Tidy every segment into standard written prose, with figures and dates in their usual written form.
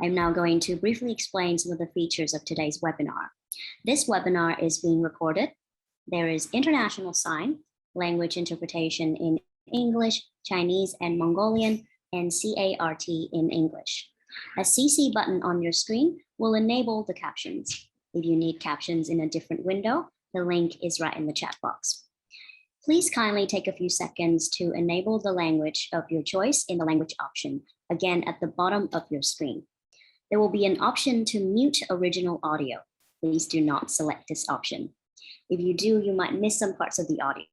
I'm now going to briefly explain some of the features of today's webinar. This webinar is being recorded. There is international sign, language interpretation in English, Chinese, and Mongolian, and CART in English. A CC button on your screen will enable the captions. If you need captions in a different window, the link is right in the chat box. Please kindly take a few seconds to enable the language of your choice in the language option, again at the bottom of your screen. There will be an option to mute original audio. Please do not select this option. If you do, you might miss some parts of the audio.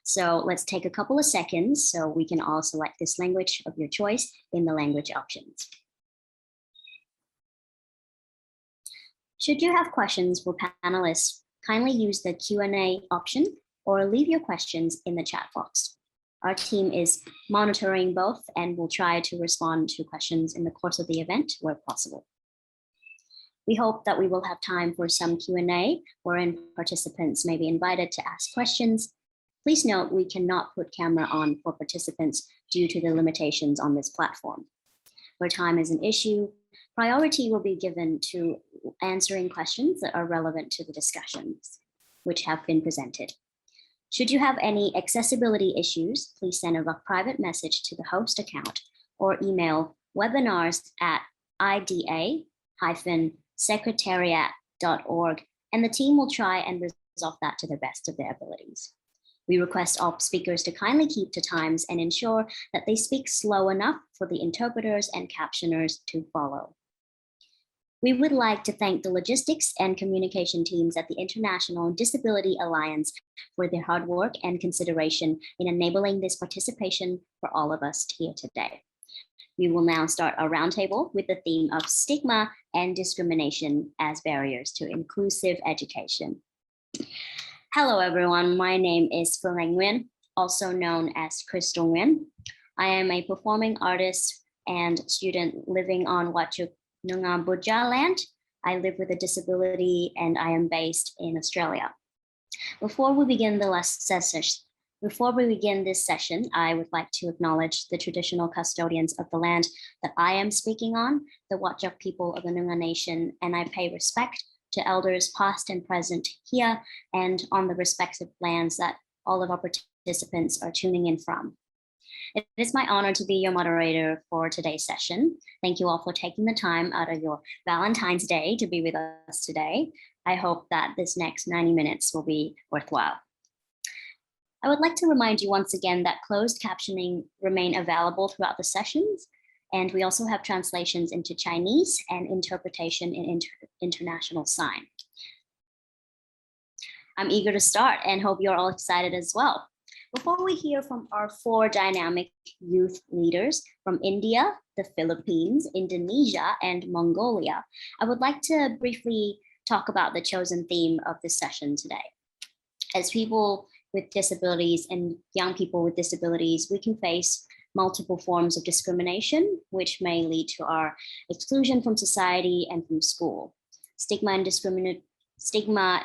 So let's take a couple of seconds so we can all select this language of your choice in the language options. Should you have questions for panelists, kindly use the Q&A option or leave your questions in the chat box. Our team is monitoring both and will try to respond to questions in the course of the event where possible. We hope that we will have time for some Q&A wherein participants may be invited to ask questions. Please note we cannot put camera on for participants due to the limitations on this platform. Where time is an issue, priority will be given to answering questions that are relevant to the discussions which have been presented. Should you have any accessibility issues, please send a private message to the host account or email webinars@ida-secretariat.org, and the team will try and resolve that to the best of their abilities. We request all speakers to kindly keep to times and ensure that they speak slow enough for the interpreters and captioners to follow. We would like to thank the logistics and communication teams at the International Disability Alliance for their hard work and consideration in enabling this participation for all of us here today. We will now start our roundtable with the theme of stigma and discrimination as barriers to inclusive education. Hello, everyone. My name is Phương Nguyen, also known as Crystal Nguyen. I am a performing artist and student living on Wachuk Noongar Budja land. I live with a disability and I am based in Australia. Before we begin this session, I would like to acknowledge the traditional custodians of the land that I am speaking on, the Wachuk people of the Noongar Nation, and I pay respect to elders past and present here and on the respective lands that all of our participants are tuning in from. It is my honor to be your moderator for today's session. Thank you all for taking the time out of your Valentine's Day to be with us today. I hope that this next 90 minutes will be worthwhile. I would like to remind you once again that closed captioning remain available throughout the sessions, and we also have translations into Chinese and interpretation in international sign. I'm eager to start and hope you're all excited as well. Before we hear from our 4 dynamic youth leaders from India, the Philippines, Indonesia, and Mongolia, I would like to briefly talk about the chosen theme of this session today. As people with disabilities and young people with disabilities, we can face multiple forms of discrimination, which may lead to our exclusion from society and from school. Stigma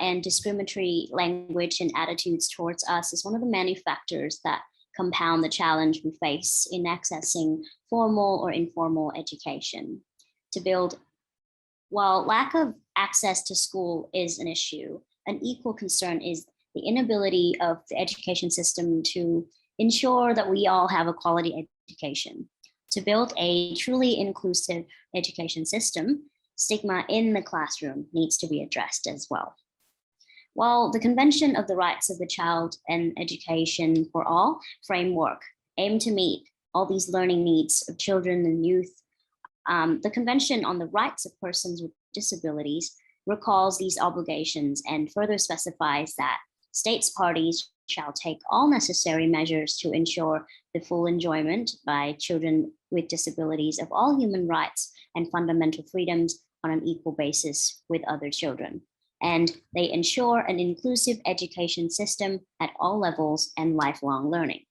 and discriminatory language and attitudes towards us is one of the many factors that compound the challenge we face in accessing formal or informal education. While lack of access to school is an issue, an equal concern is the inability of the education system to ensure that we all have a quality education. To build a truly inclusive education system, stigma in the classroom needs to be addressed as well. While the Convention of the Rights of the Child and Education for All framework aim to meet all these learning needs of children and youth, the Convention on the Rights of Persons with Disabilities recalls these obligations and further specifies that states parties shall take all necessary measures to ensure the full enjoyment by children with disabilities of all human rights and fundamental freedoms on an equal basis with other children. And they ensure an inclusive education system at all levels and lifelong learning.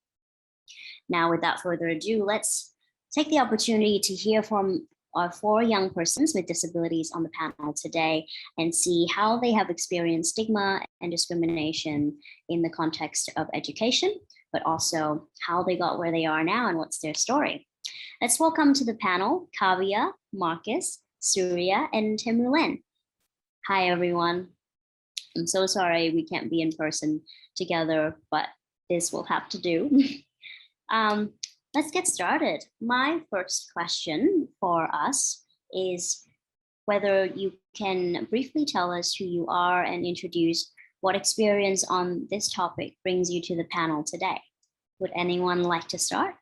Now, without further ado, let's take the opportunity to hear from our 4 young persons with disabilities on the panel today and see how they have experienced stigma and discrimination in the context of education, but also how they got where they are now and what's their story. Let's welcome to the panel Kavya, Marcus, Surya, and Timulen. Hi, everyone. I'm so sorry we can't be in person together, but this will have to do. Let's get started. My first question for us is whether you can briefly tell us who you are and introduce what experience on this topic brings you to the panel today. Would anyone like to start?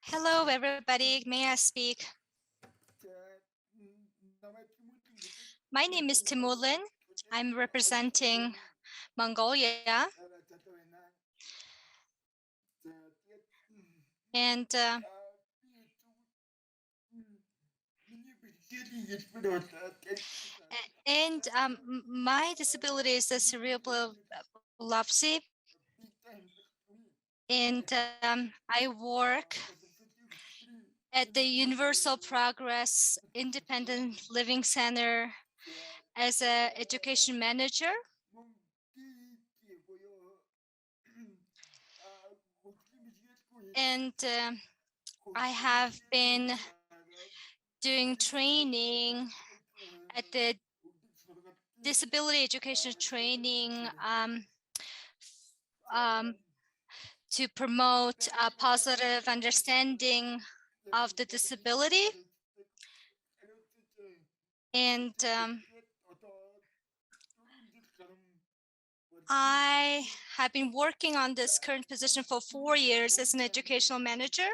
Hello, everybody. May I speak? My name is Timulen. I'm representing Mongolia. And my disability is a cerebral palsy. And I work at the Universal Progress Independent Living Center as an education manager. And I have been doing training at the disability education training to promote a positive understanding of the disability. And I have been working on this current position for 4 years as an educational manager.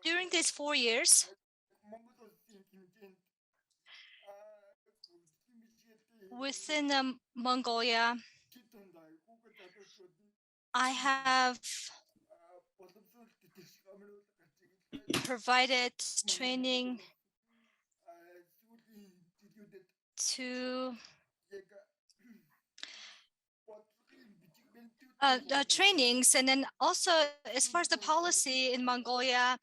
During these 4 years, within Mongolia, I have provided training to trainings, and then also as far as the policy in Mongolia,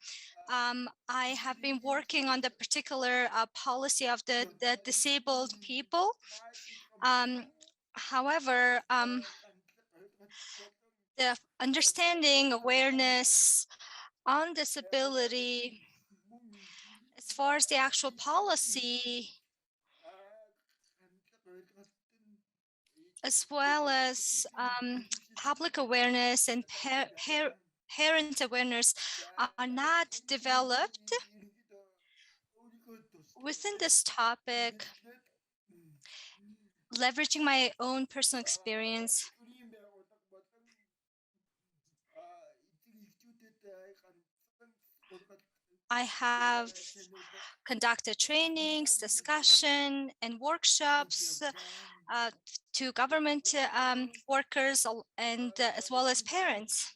I have been working on the particular policy of the disabled people. However, the understanding, awareness on disability, as far as the actual policy, as well as public awareness and parent awareness are not developed. Within this topic, leveraging my own personal experience, I have conducted trainings, discussion, and workshops to government workers and as well as parents.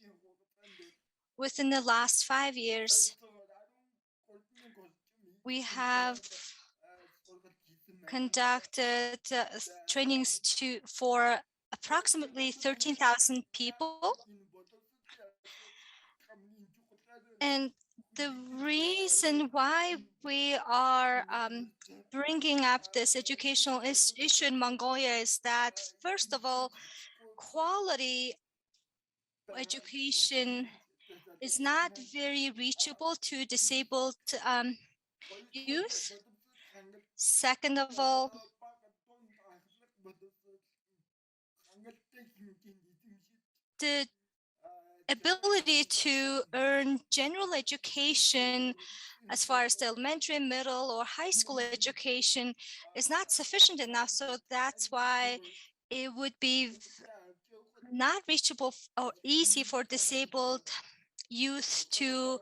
Within the last 5 years, we have conducted trainings for approximately 13,000 people. And the reason why we are bringing up this educational issue in Mongolia is that, first of all, quality education is not very reachable to disabled youth. Second of all, the ability to earn general education as far as the elementary, middle, or high school education is not sufficient enough. So that's why it would be not reachable or easy for disabled youth to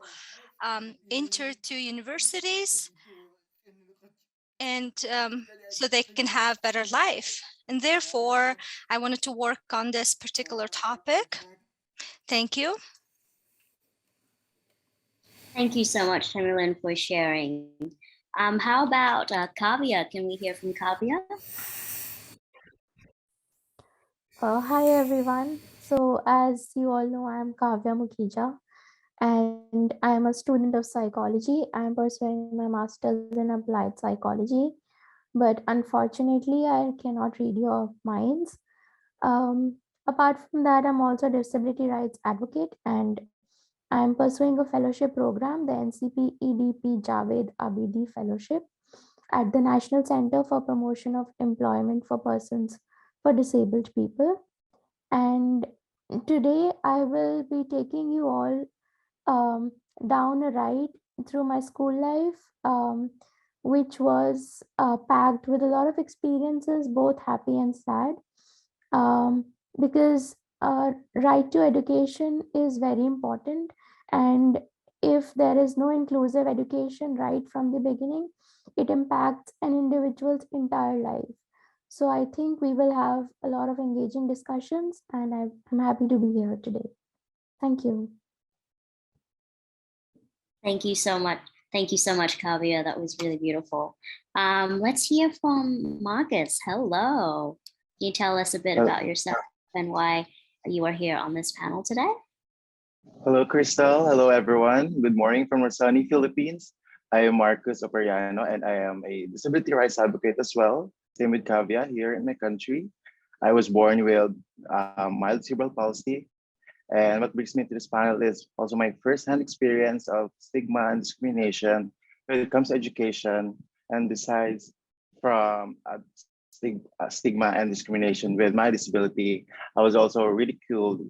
enter to universities, and so they can have better life. And therefore, I wanted to work on this particular topic. Thank you. Thank you so much, Tamerlan, for sharing. How about Kavya? Can we hear from Kavya? Hi everyone. So as you all know, I am Kavya Mukhija and I am a student of psychology. I am pursuing my master's in applied psychology, but unfortunately I cannot read your minds. Um, Apart from that, I'm also a disability rights advocate and I am pursuing a fellowship program, the NCP EDP Javed Abidi Fellowship at the National Center for Promotion of Employment for Persons for Disabled People. And today I will be taking you all down a ride through my school life, which was packed with a lot of experiences, both happy and sad. Because right to education is very important. And if there is no inclusive education right from the beginning, it impacts an individual's entire life. So I think we will have a lot of engaging discussions, and I'm happy to be here today. Thank you. Thank you so much. Thank you so much, Kavya. That was really beautiful. Let's hear from Marcus. Hello. Can you tell us a bit about yourself and why you are here on this panel today? Hello, Crystal. Hello, everyone. Good morning from our sunny Philippines. I am Marcus Operiano, and I am a disability rights advocate as well. Same with Kavya here in my country. I was born with mild cerebral palsy. And what brings me to this panel is also my first-hand experience of stigma and discrimination when it comes to education. And besides from stigma and discrimination with my disability, I was also ridiculed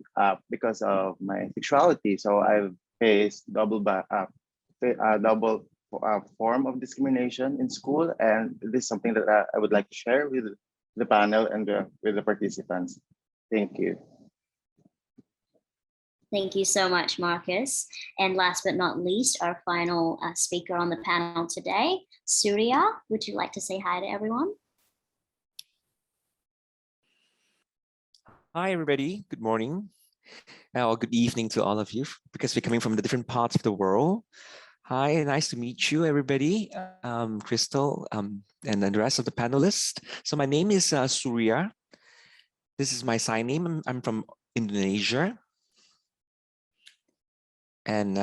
because of my sexuality. So I've faced double form of discrimination in school, and this is something that I would like to share with the panel and with the participants. Thank you. Thank you so much, Marcus. And last but not least, our final speaker on the panel today, Surya. Would you like to say hi to everyone? Hi, everybody. Good morning or good evening to all of you, because we're coming from the different parts of the world. Hi, nice to meet you, everybody. Crystal, and then the rest of the panelists. So my name is Surya. This is my sign name. I'm from Indonesia. And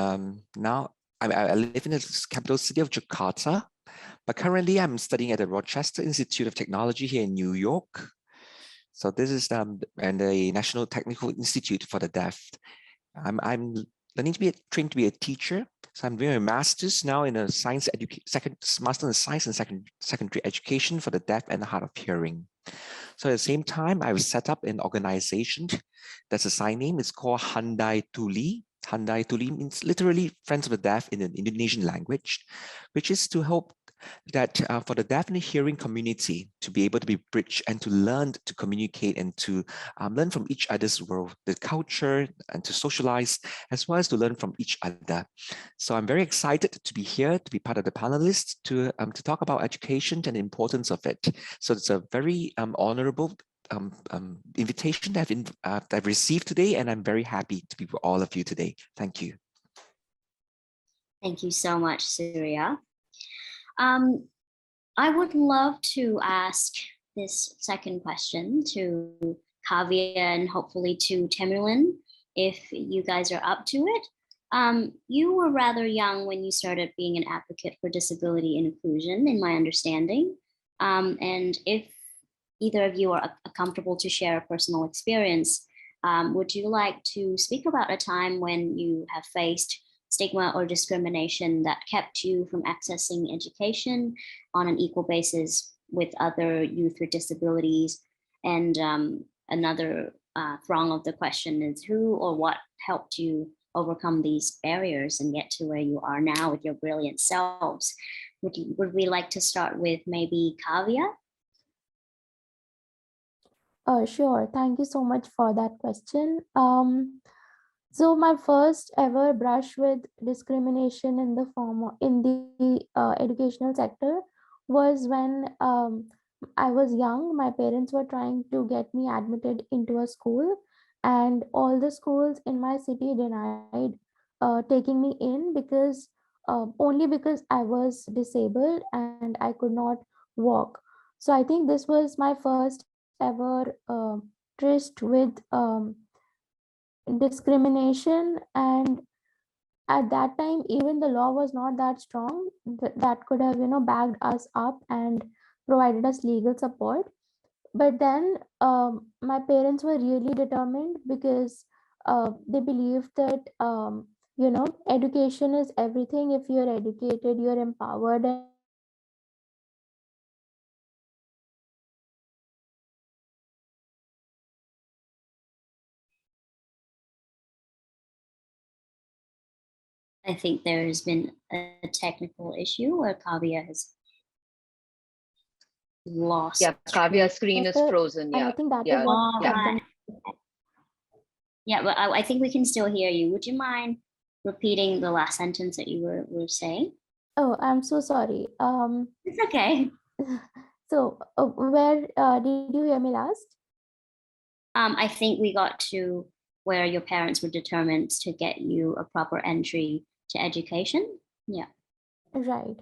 now I live in the capital city of Jakarta, but currently I'm studying at the Rochester Institute of Technology here in New York. So this is and the National Technical Institute for the Deaf. I'm learning to be trained to be a teacher. So I'm doing a master's now in a science master in science and secondary education for the deaf and hard of hearing. So at the same time, I've set up an organization that's a sign name. It's called Handai Tuli. Handai Tuli means literally Friends of the Deaf in an Indonesian language, which is to help that for the deaf and hearing community to be able to be bridged and to learn to communicate and to learn from each other's world, the culture, and to socialize, as well as to learn from each other. So I'm very excited to be here, to be part of the panelists, to talk about education and the importance of it. So it's a very honorable invitation that I've received today, and I'm very happy to be with all of you today. Thank you. Thank you so much, Surya. I would love to ask this second question to Kavya and hopefully to Temerlin, if you guys are up to it. You were rather young when you started being an advocate for disability inclusion, in my understanding. And if either of you are comfortable to share a personal experience, would you like to speak about a time when you have faced stigma or discrimination that kept you from accessing education on an equal basis with other youth with disabilities? And another throng of the question is, who or what helped you overcome these barriers and get to where you are now with your brilliant selves? Would we like to start with maybe Kavya? Sure. Thank you so much for that question. So my first ever brush with discrimination in the educational sector was when I was young. My parents were trying to get me admitted into a school, and all the schools in my city denied taking me in because only because I was disabled and I could not walk. So I think this was my first ever tryst with discrimination. And at that time, even the law was not that strong that could have, backed us up and provided us legal support. But then my parents were really determined because they believed that education is everything. If you're educated, you're empowered, and you can do anything you want. So I think that was the reason why they supported me in this. I think there has been a technical issue where Kavya has lost. Yeah, Kavya's screen is frozen. And Yeah. I think that Yeah. is what All kept right. them. Yeah, but I think we can still hear you. Would you mind repeating the last sentence that you were saying? Oh, I'm so sorry. It's okay. So where did you hear me last? I think we got to where your parents were determined to get you a proper entry to education. Yeah. Right.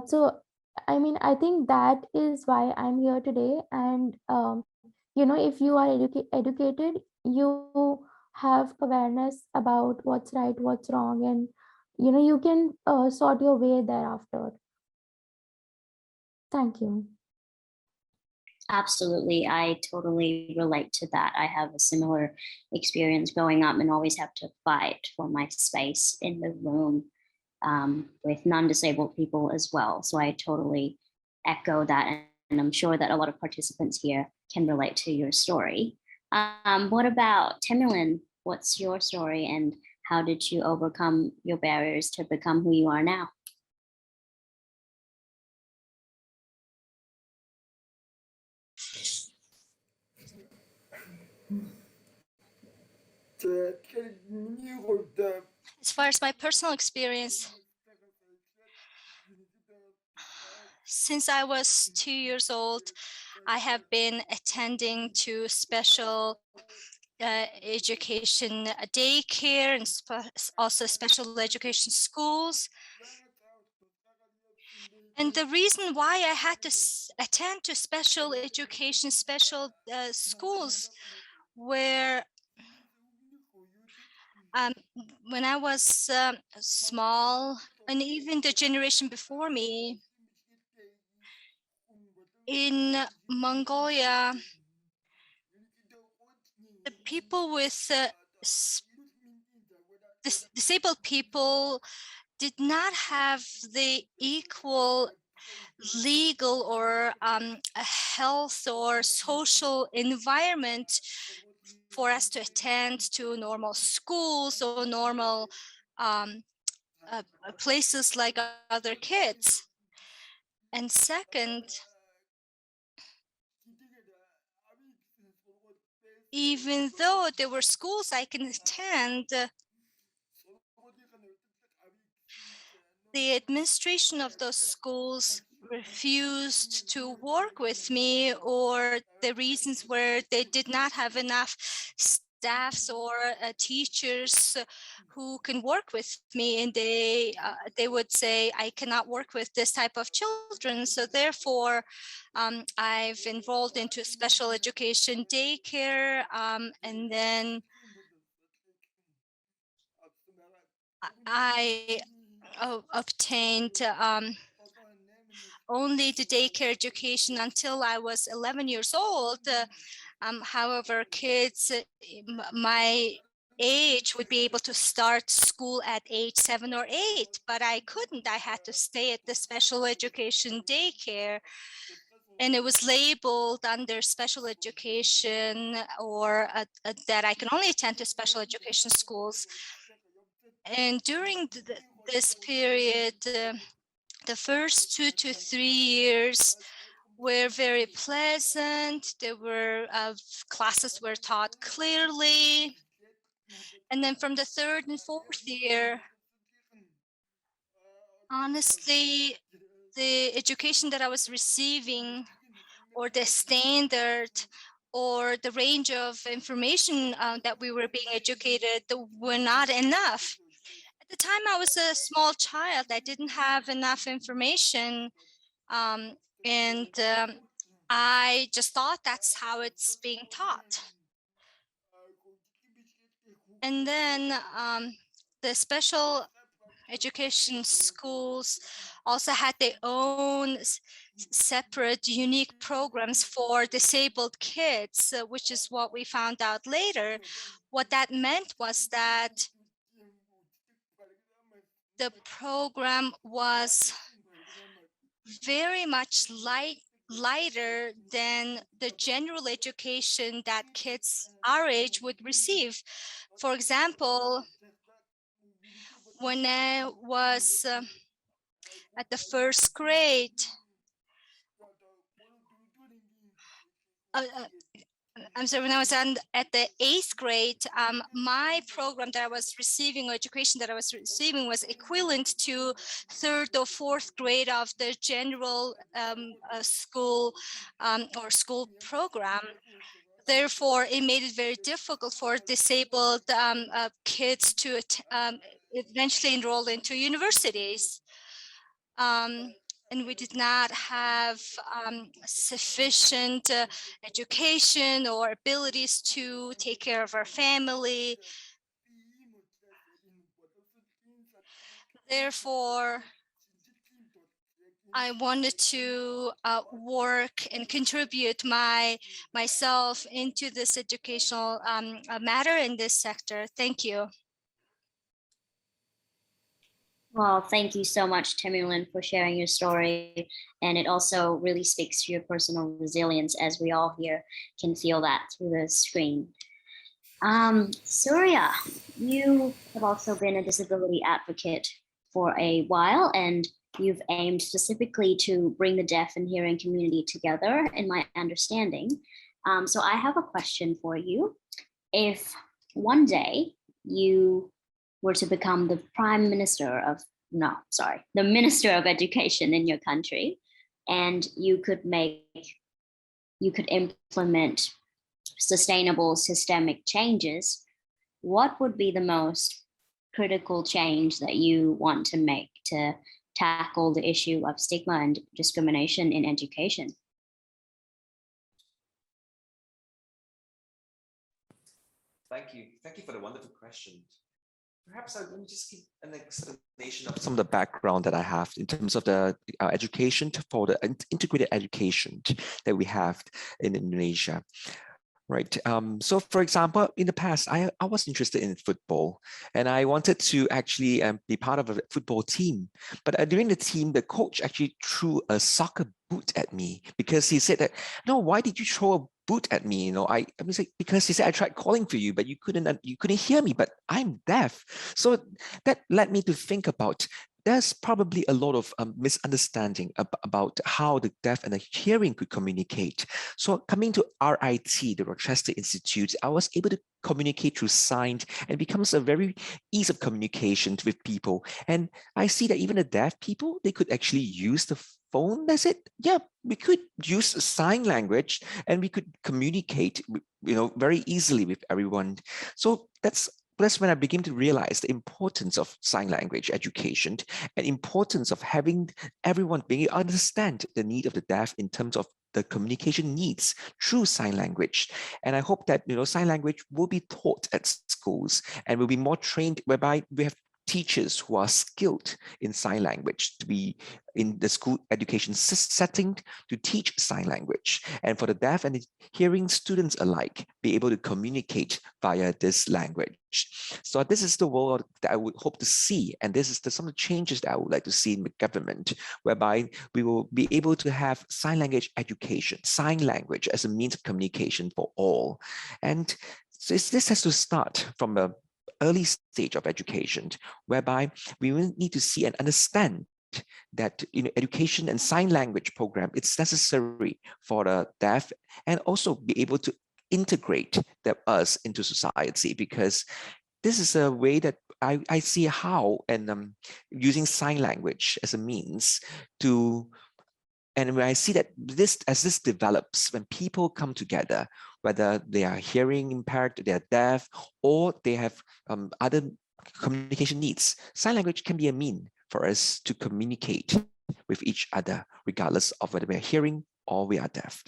So I mean, I think that is why I'm here today. And if you are educated, you have awareness about what's right, what's wrong, and you can sort your way thereafter. Thank you. Absolutely. I totally relate to that. I have a similar experience growing up and always have to fight for my space in the room with non-disabled people as well. So I totally echo that. And I'm sure that a lot of participants here can relate to your story. What about Temilin? What's your story and how did you overcome your barriers to become who you are now? As far as my personal experience, since I was 2 years old, I have been attending to special education daycare and also special education schools. And the reason why I had to attend to special education, special schools, where when I was small, and even the generation before me, in Mongolia, the people with disabled people did not have the equal legal or a health or social environment for us to attend to normal schools or normal places like other kids. And second, even though there were schools I can attend, the administration of those schools refused to work with me, or the reasons were they did not have enough staffs or teachers who can work with me, and they would say I cannot work with this type of children. So therefore, I've enrolled into special education daycare, and then I obtained only the daycare education until I was 11 years old. However, kids my age would be able to start school at age 7 or 8, but I couldn't. I had to stay at the special education daycare, and it was labeled under special education, or that I can only attend to special education schools. And during this period, the first 2 to 3 years were very pleasant. There were classes were taught clearly. And then from the third and fourth year, honestly, the education that I was receiving, or the standard, or the range of information that we were being educated, were not enough. At the time, I was a small child. I didn't have enough information, and I just thought that's how it's being taught. And then the special education schools also had their own separate unique programs for disabled kids, which is what we found out later. What that meant was that the program was very much lighter than the general education that kids our age would receive. For example, when I was at the first grade, uh, uh, I'm sorry, when I was at the 8th grade, my program that I was receiving, or education that I was receiving, was equivalent to 3rd or 4th grade of the general school or school program. Therefore, it made it very difficult for disabled kids to eventually enroll into universities. And we did not have sufficient education or abilities to take care of our family. Therefore, I wanted to work and contribute myself into this educational matter in this sector. Thank you. Well, thank you so much, Temulin, for sharing your story. And it also really speaks to your personal resilience, as we all here can feel that through the screen. Surya, you have also been a disability advocate for a while, and you've aimed specifically to bring the deaf and hearing community together, in my understanding. So I have a question for you. If one day you were to become the prime minister of, no, sorry, the minister of education in your country, and you could implement sustainable systemic changes, what would be the most critical change that you want to make to tackle the issue of stigma and discrimination in education? Thank you. Thank you for the wonderful question. Perhaps let me just give an explanation of some of the background that I have in terms of the education for the integrated education that we have in Indonesia. Right. So, for example, in the past, I was interested in football, and I wanted to actually be part of a football team. But during the team, the coach actually threw a soccer boot at me because he said that, no, why did you throw a boot at me? You know, I was like, because he said I tried calling for you, but you couldn't hear me. But I'm deaf, so that led me to think about. There's probably a lot of misunderstanding about how the deaf and the hearing could communicate. So coming to RIT, the Rochester Institute, I was able to communicate through signs, and it becomes a very ease of communication with people. And I see that even the deaf people, they could actually use the phone. That's it. Yeah, we could use sign language and we could communicate, very easily with everyone. So that's when I begin to realize the importance of sign language education and importance of having everyone being able to understand the need of the deaf in terms of the communication needs through sign language. And I hope that sign language will be taught at schools and will be more trained, whereby we have teachers who are skilled in sign language to be in the school education setting to teach sign language, and for the deaf and the hearing students alike be able to communicate via this language. So this is the world that I would hope to see, and this is some of the changes that I would like to see in the government, whereby we will be able to have sign language education, sign language as a means of communication for all. And so this has to start from a early stage of education, whereby we will need to see and understand that education and sign language program, it's necessary for the deaf, and also be able to integrate us into society, because this is a way that I see how, and using sign language as a means to. And when I see that as this develops, when people come together, whether they are hearing impaired, they are deaf, or they have other communication needs, sign language can be a mean for us to communicate with each other, regardless of whether we are hearing or we are deaf.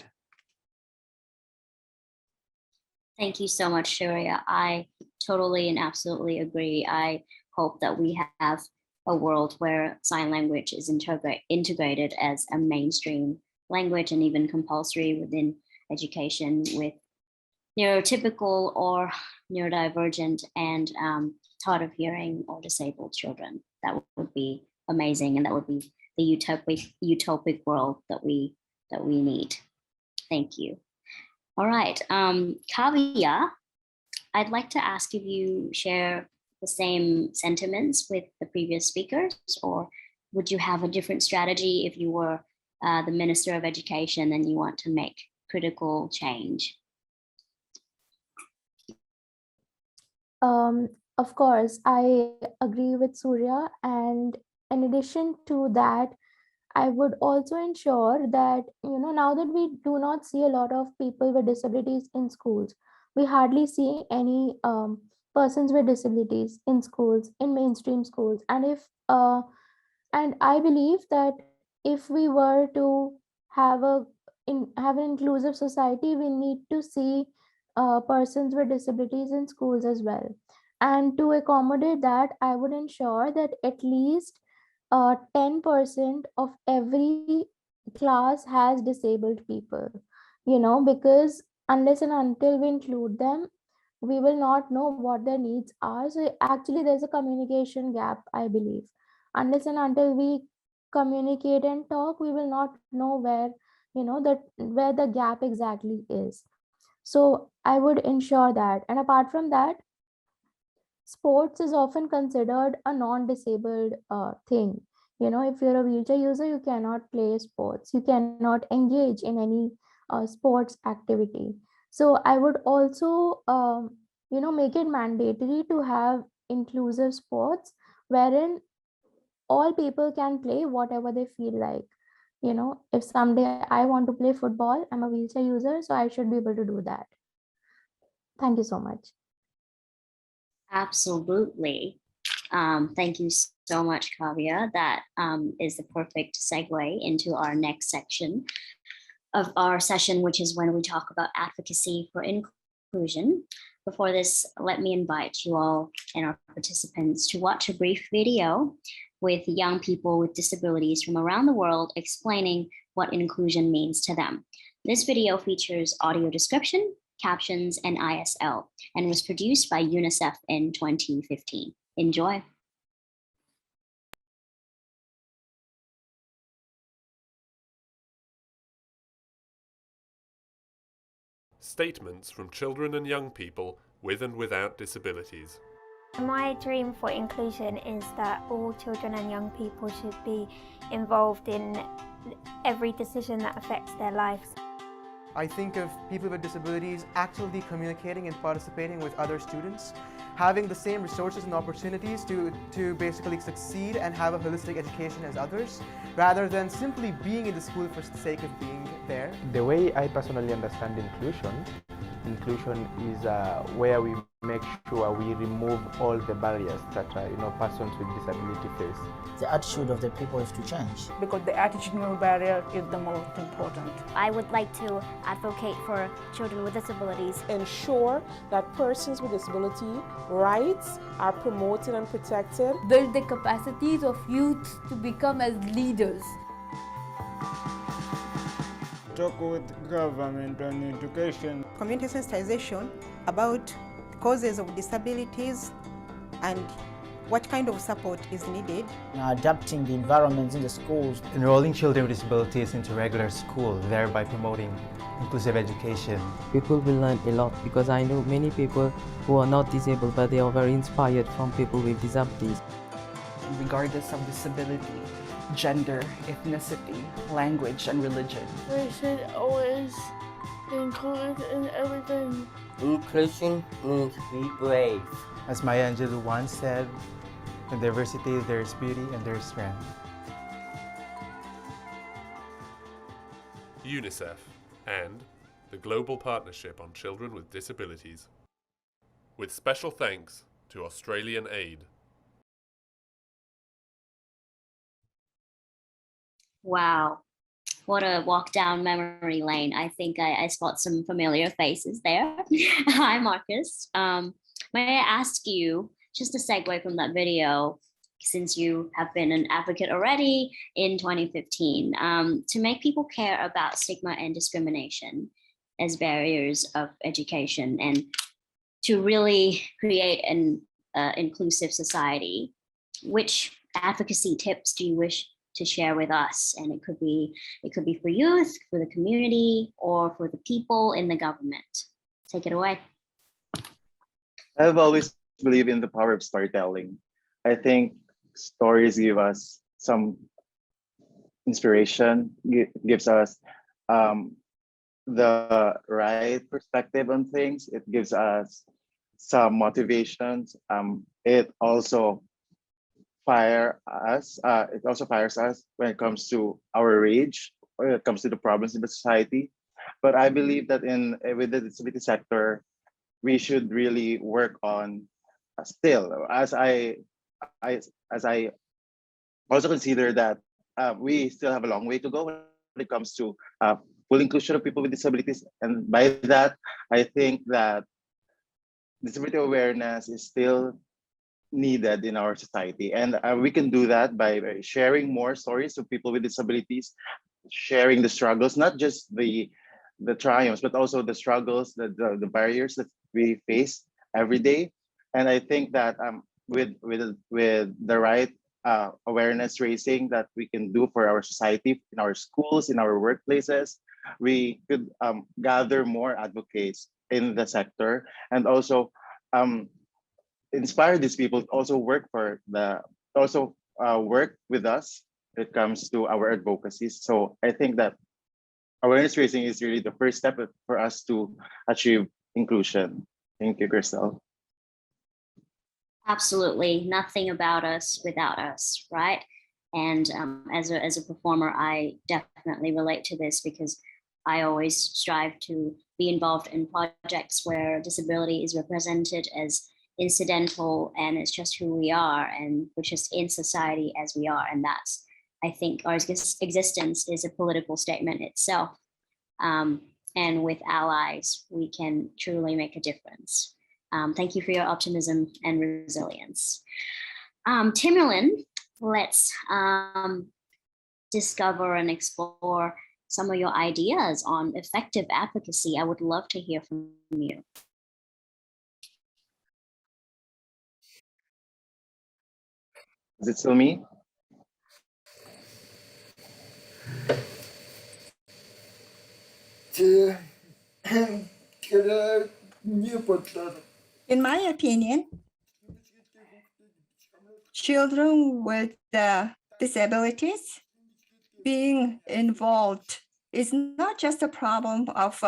Thank you so much, Sharia. I totally and absolutely agree. I hope that we have a world where sign language is integrated as a mainstream language and even compulsory within education with neurotypical or neurodivergent and hard of hearing or disabled children. That would be amazing, and that would be the utopic world that we need. Thank you. All right, Kavya, I'd like to ask if you share the same sentiments with the previous speakers, or would you have a different strategy if you were the Minister of Education and you want to make critical change? Of course, I agree with Surya, and in addition to that, I would also ensure that, now that we do not see a lot of people with disabilities in schools, we hardly see any persons with disabilities in schools, in mainstream schools. And I believe that if we were to have have an inclusive society, we need to see persons with disabilities in schools as well. And to accommodate that, I would ensure that at least 10% of every class has disabled people, because unless and until we include them, we will not know what their needs are. So actually, there's a communication gap, I believe. Unless and until we communicate and talk, we will not know where the gap exactly is. So I would ensure that. And apart from that, sports is often considered a non-disabled thing. If you're a wheelchair user, you cannot play sports, you cannot engage in any sports activity. So I would also make it mandatory to have inclusive sports wherein all people can play whatever they feel like. If someday I want to play football, I'm a wheelchair user, so I should be able to do that. Thank you so much. Absolutely. Thank you so much, Kavya. That is the perfect segue into our next section of our session, which is when we talk about advocacy for inclusion. Before this, let me invite you all and our participants to watch a brief video with young people with disabilities from around the world explaining what inclusion means to them. This video features audio description, captions, and ISL, and was produced by UNICEF in 2015. Enjoy. Statements from children and young people with and without disabilities. My dream for inclusion is that all children and young people should be involved in every decision that affects their lives. I think of people with disabilities actively communicating and participating with other students, having the same resources and opportunities to basically succeed and have a holistic education as others, rather than simply being in the school for the sake of being there. The way I personally understand inclusion is where we make sure we remove all the barriers that persons with disability face. The attitude of the people is to change. Because the attitudinal barrier is the most important. I would like to advocate for children with disabilities. Ensure that persons with disability rights are promoted and protected. Build the capacities of youth to become as leaders. Talk with government on education. Community sensitization about causes of disabilities and what kind of support is needed. Adapting the environments in the schools. Enrolling children with disabilities into regular school, thereby promoting inclusive education. People will learn a lot because I know many people who are not disabled, but they are very inspired from people with disabilities. Regardless of disability, gender, ethnicity, language, and religion. We should always include in everything. Inclusion means be brave. As Maya Angelou once said, in diversity there is beauty and there is strength. UNICEF and the Global Partnership on Children with Disabilities. With special thanks to Australian aid. Wow, what a walk down memory lane. I think I spot some familiar faces there. Hi, Marcus. May I ask you, just a segue from that video, since you have been an advocate already in 2015, to make people care about stigma and discrimination as barriers of education and to really create an inclusive society, which advocacy tips do you wish to share with us? And it could be for youth, for the community, or for the people in the government. Take it away. I've always believed in the power of storytelling. I think stories give us some inspiration, gives us the right perspective on things. It gives us some motivations. It also fires us when it comes to our rage, when it comes to the problems in the society. But I believe that with the disability sector, we should really work on still, as I also consider that we still have a long way to go when it comes to full inclusion of people with disabilities. And by that, I think that disability awareness is still needed in our society. And we can do that by sharing more stories of people with disabilities, sharing the struggles, not just the triumphs, but also the struggles, the barriers that we face every day. And I think that with the right awareness raising that we can do for our society, in our schools, in our workplaces, we could gather more advocates in the sector and also inspire these people to also work with us when it comes to our advocacies. So I think that awareness raising is really the first step for us to achieve inclusion. Thank you, Crystal. Absolutely, nothing about us without us, right? And as a performer, I definitely relate to this because I always strive to be involved in projects where disability is represented as incidental and it's just who we are and we're just in society as we are. And that's, I think our existence is a political statement itself. And with allies, we can truly make a difference. Thank you for your optimism and resilience. Timmerlin, let's discover and explore some of your ideas on effective advocacy. I would love to hear from you. Is it still me? In my opinion, children with disabilities being involved is not just a problem of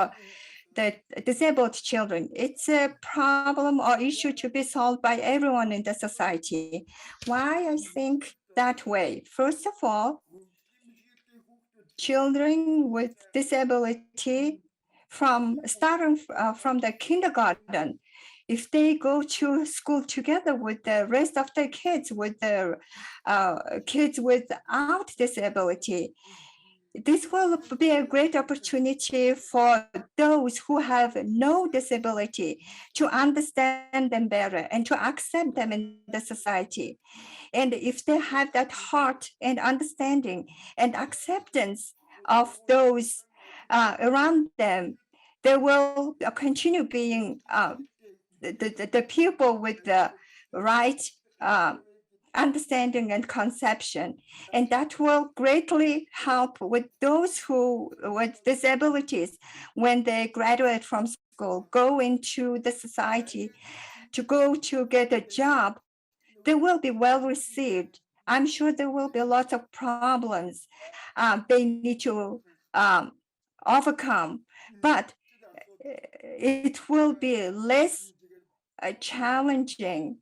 the disabled children. It's a problem or issue to be solved by everyone in the society. Why I think that way? First of all, children with disability starting from the kindergarten, if they go to school together with the rest of the kids, with the kids without disability, this will be a great opportunity for those who have no disability to understand them better and to accept them in the society. And if they have that heart and understanding and acceptance of those around them, they will continue being the people with the right understanding and conception. And that will greatly help with those who with disabilities when they graduate from school, go into the society, to go to get a job. They will be well received. I'm sure there will be lots of problems they need to overcome, but it will be less challenging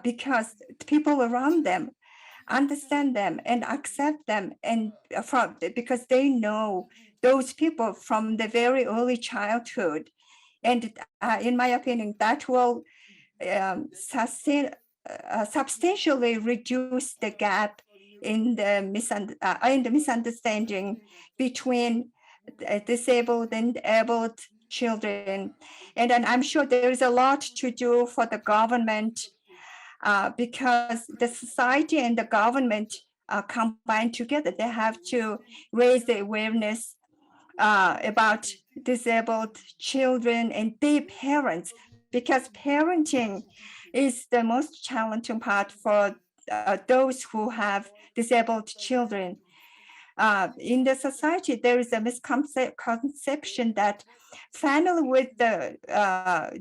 because people around them understand them and accept them, and because they know those people from the very early childhood. And in my opinion, that will substantially reduce the gap in the misunderstanding between disabled and able children. And then I'm sure there is a lot to do for the government because the society and the government combined together. They have to raise the awareness about disabled children and their parents, because parenting is the most challenging part for those who have disabled children. In the society, there is a misconception that family with the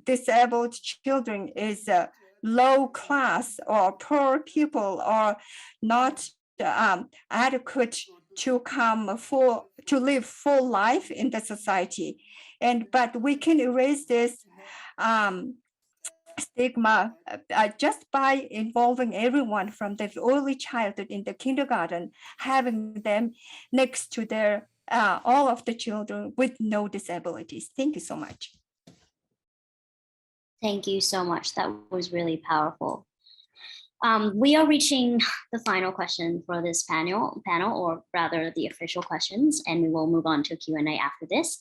disabled children is low class or poor people or not adequate to live full life in the society. But we can erase this stigma just by involving everyone from the early childhood in the kindergarten, having them next to their all of the children with no disabilities. Thank you so much. Thank you so much. That was really powerful. We are reaching the final question for this panel, or rather the official questions, and we will move on to Q&A after this.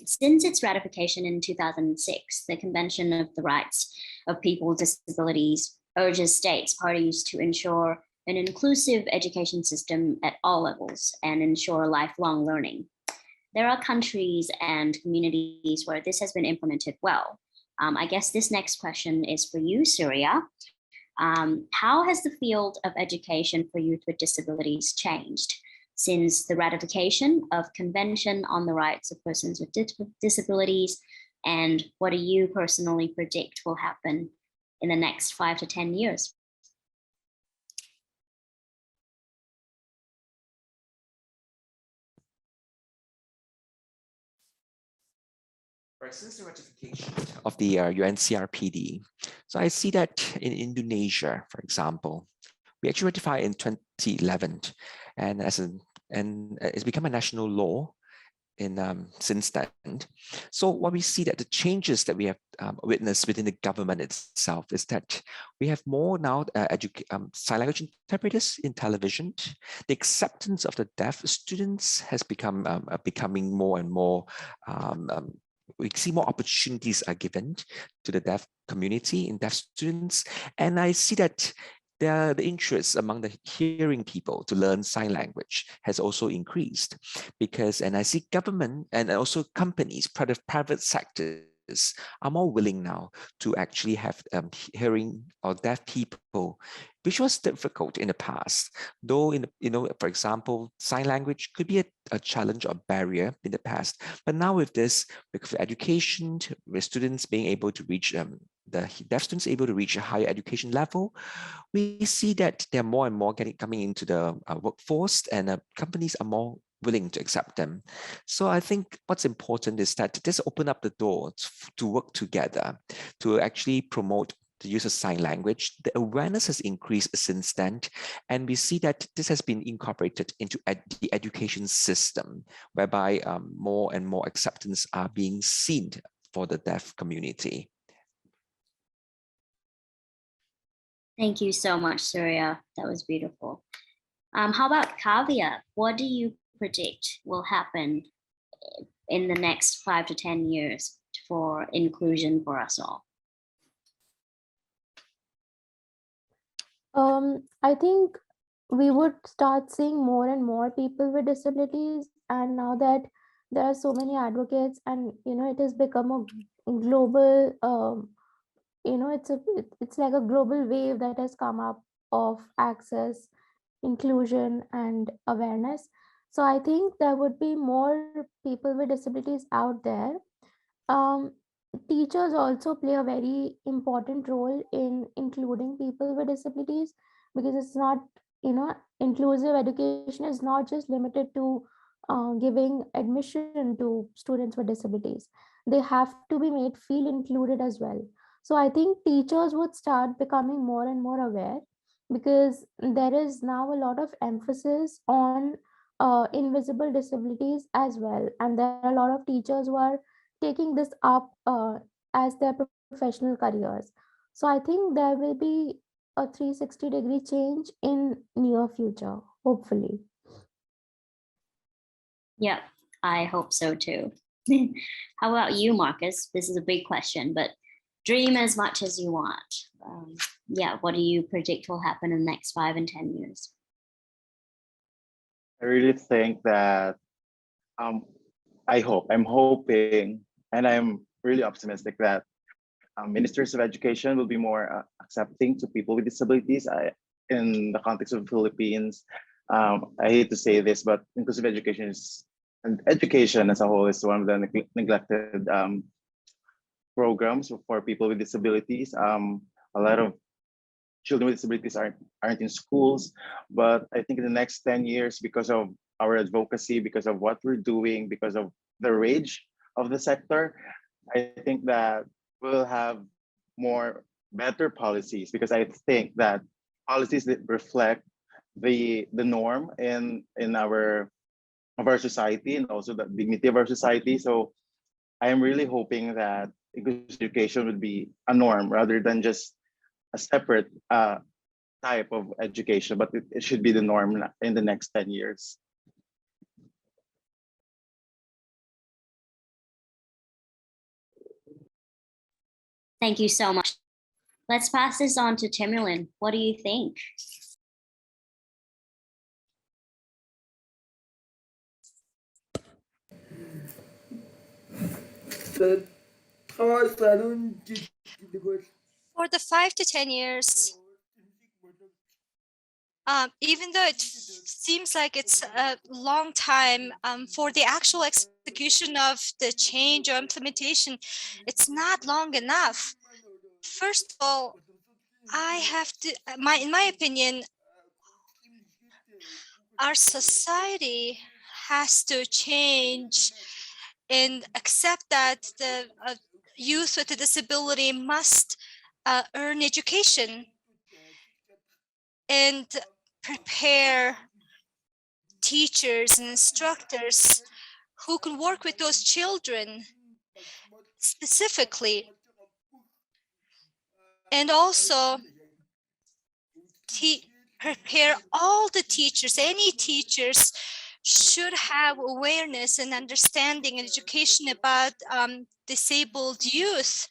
Since its ratification in 2006, the Convention of the Rights of People with Disabilities urges states parties to ensure an inclusive education system at all levels and ensure lifelong learning. There are countries and communities where this has been implemented well. I guess this next question is for you, Surya. How has the field of education for youth with disabilities changed since the ratification of Convention on the Rights of Persons with Disabilities? And what do you personally predict will happen in the next 5 to 10 years? Since the ratification of the UNCRPD, so I see that in Indonesia, for example, we actually ratified in 2011, and it's become a national law since then. So what we see that the changes that we have witnessed within the government itself is that we have more now sign language interpreters in television. The acceptance of the deaf students has become becoming more and more. We see more opportunities are given to the deaf community in deaf students, and I see that the interest among the hearing people to learn sign language has also increased and I see government and also companies, private sectors are more willing now to actually have hearing or deaf people, which was difficult in the past. Though, for example, sign language could be a challenge or barrier in the past. But now with this, with education, with students being able to reach the deaf students able to reach a higher education level, we see that there are more and more coming into the workforce, and companies are more willing to accept them. So I think what's important is that this open up the door to work together to actually promote the use of sign language. The awareness has increased since then, and we see that this has been incorporated into the education system, whereby more and more acceptance are being seen for the deaf community. Thank you so much, Surya. That was beautiful. How about Kavya? What do you predict will happen in the next 5 to 10 years for inclusion for us all? I think we would start seeing more and more people with disabilities, and now that there are so many advocates, and it has become a global it's like a global wave that has come up of access, inclusion, and awareness. So I think there would be more people with disabilities out there. Teachers also play a very important role in including people with disabilities, because it's not, inclusive education is not just limited to giving admission to students with disabilities. They have to be made feel included as well. So I think teachers would start becoming more and more aware, because there is now a lot of emphasis on invisible disabilities as well, and there are a lot of teachers who are taking this up as their professional careers. So I think there will be a 360-degree change in near future, hopefully. Yeah, I hope so too. How about you, Marcus? This is a big question, but dream as much as you want. Yeah, what do you predict will happen in the next 5 and 10 years? I really think that I'm hoping, and I'm really optimistic that ministers of education will be more accepting to people with disabilities. In the context of the Philippines, I hate to say this, but inclusive education and education as a whole is one of the neglected programs for people with disabilities. A lot of children with disabilities aren't in schools, but I think in the next 10 years, because of our advocacy, because of what we're doing, because of the rage of the sector, I think that we'll have better policies, because I think that policies that reflect the norm in our society, and also the dignity of our society. So I am really hoping that inclusive education would be a norm rather than just a separate type of education, but it should be the norm in the next 10 years. Thank you so much. Let's pass this on to Timurlin. What do you think? For the 5 to 10 years, even though it seems like it's a long time, for the actual execution of the change or implementation, it's not long enough. First of all, in my opinion, our society has to change and accept that the youth with a disability must earn education and prepare teachers and instructors who can work with those children specifically, and also prepare all the teachers. Any teachers should have awareness and understanding and education about disabled youth.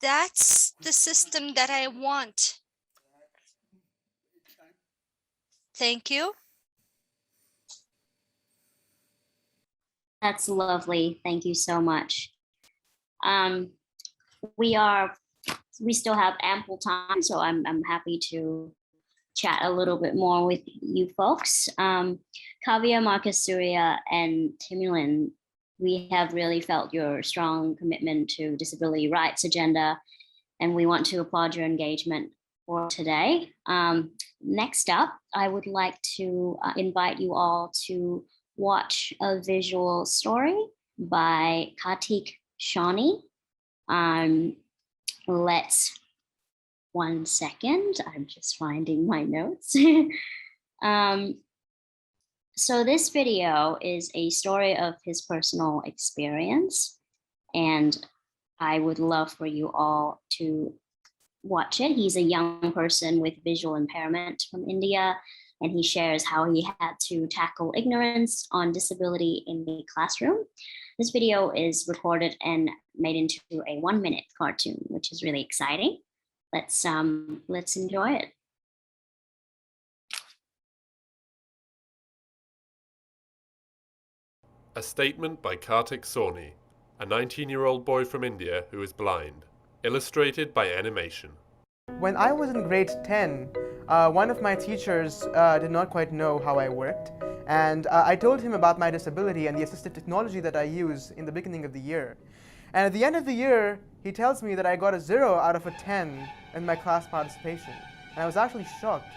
That's the system that I want. Thank you. That's lovely. Thank you so much. We still have ample time, so I'm happy to chat a little bit more with you folks. Kavya, Marcus, Surya, and Timurlin, we have really felt your strong commitment to disability rights agenda, and we want to applaud your engagement for today. Next up, I would like to invite you all to watch a visual story by Kartik Shawnee. Let's 1 second. I'm just finding my notes. So this video is a story of his personal experience, and I would love for you all to watch it. He's a young person with visual impairment from India, and he shares how he had to tackle ignorance on disability in the classroom. This video is recorded and made into a 1-minute cartoon, which is really exciting. Let's enjoy it. A statement by Kartik Sawhney, a 19-year-old boy from India who is blind, illustrated by animation. When I was in grade 10, one of my teachers did not quite know how I worked, and I told him about my disability and the assistive technology that I use in the beginning of the year. And at the end of the year, he tells me that I got a 0 out of a 10 in my class participation. And I was actually shocked.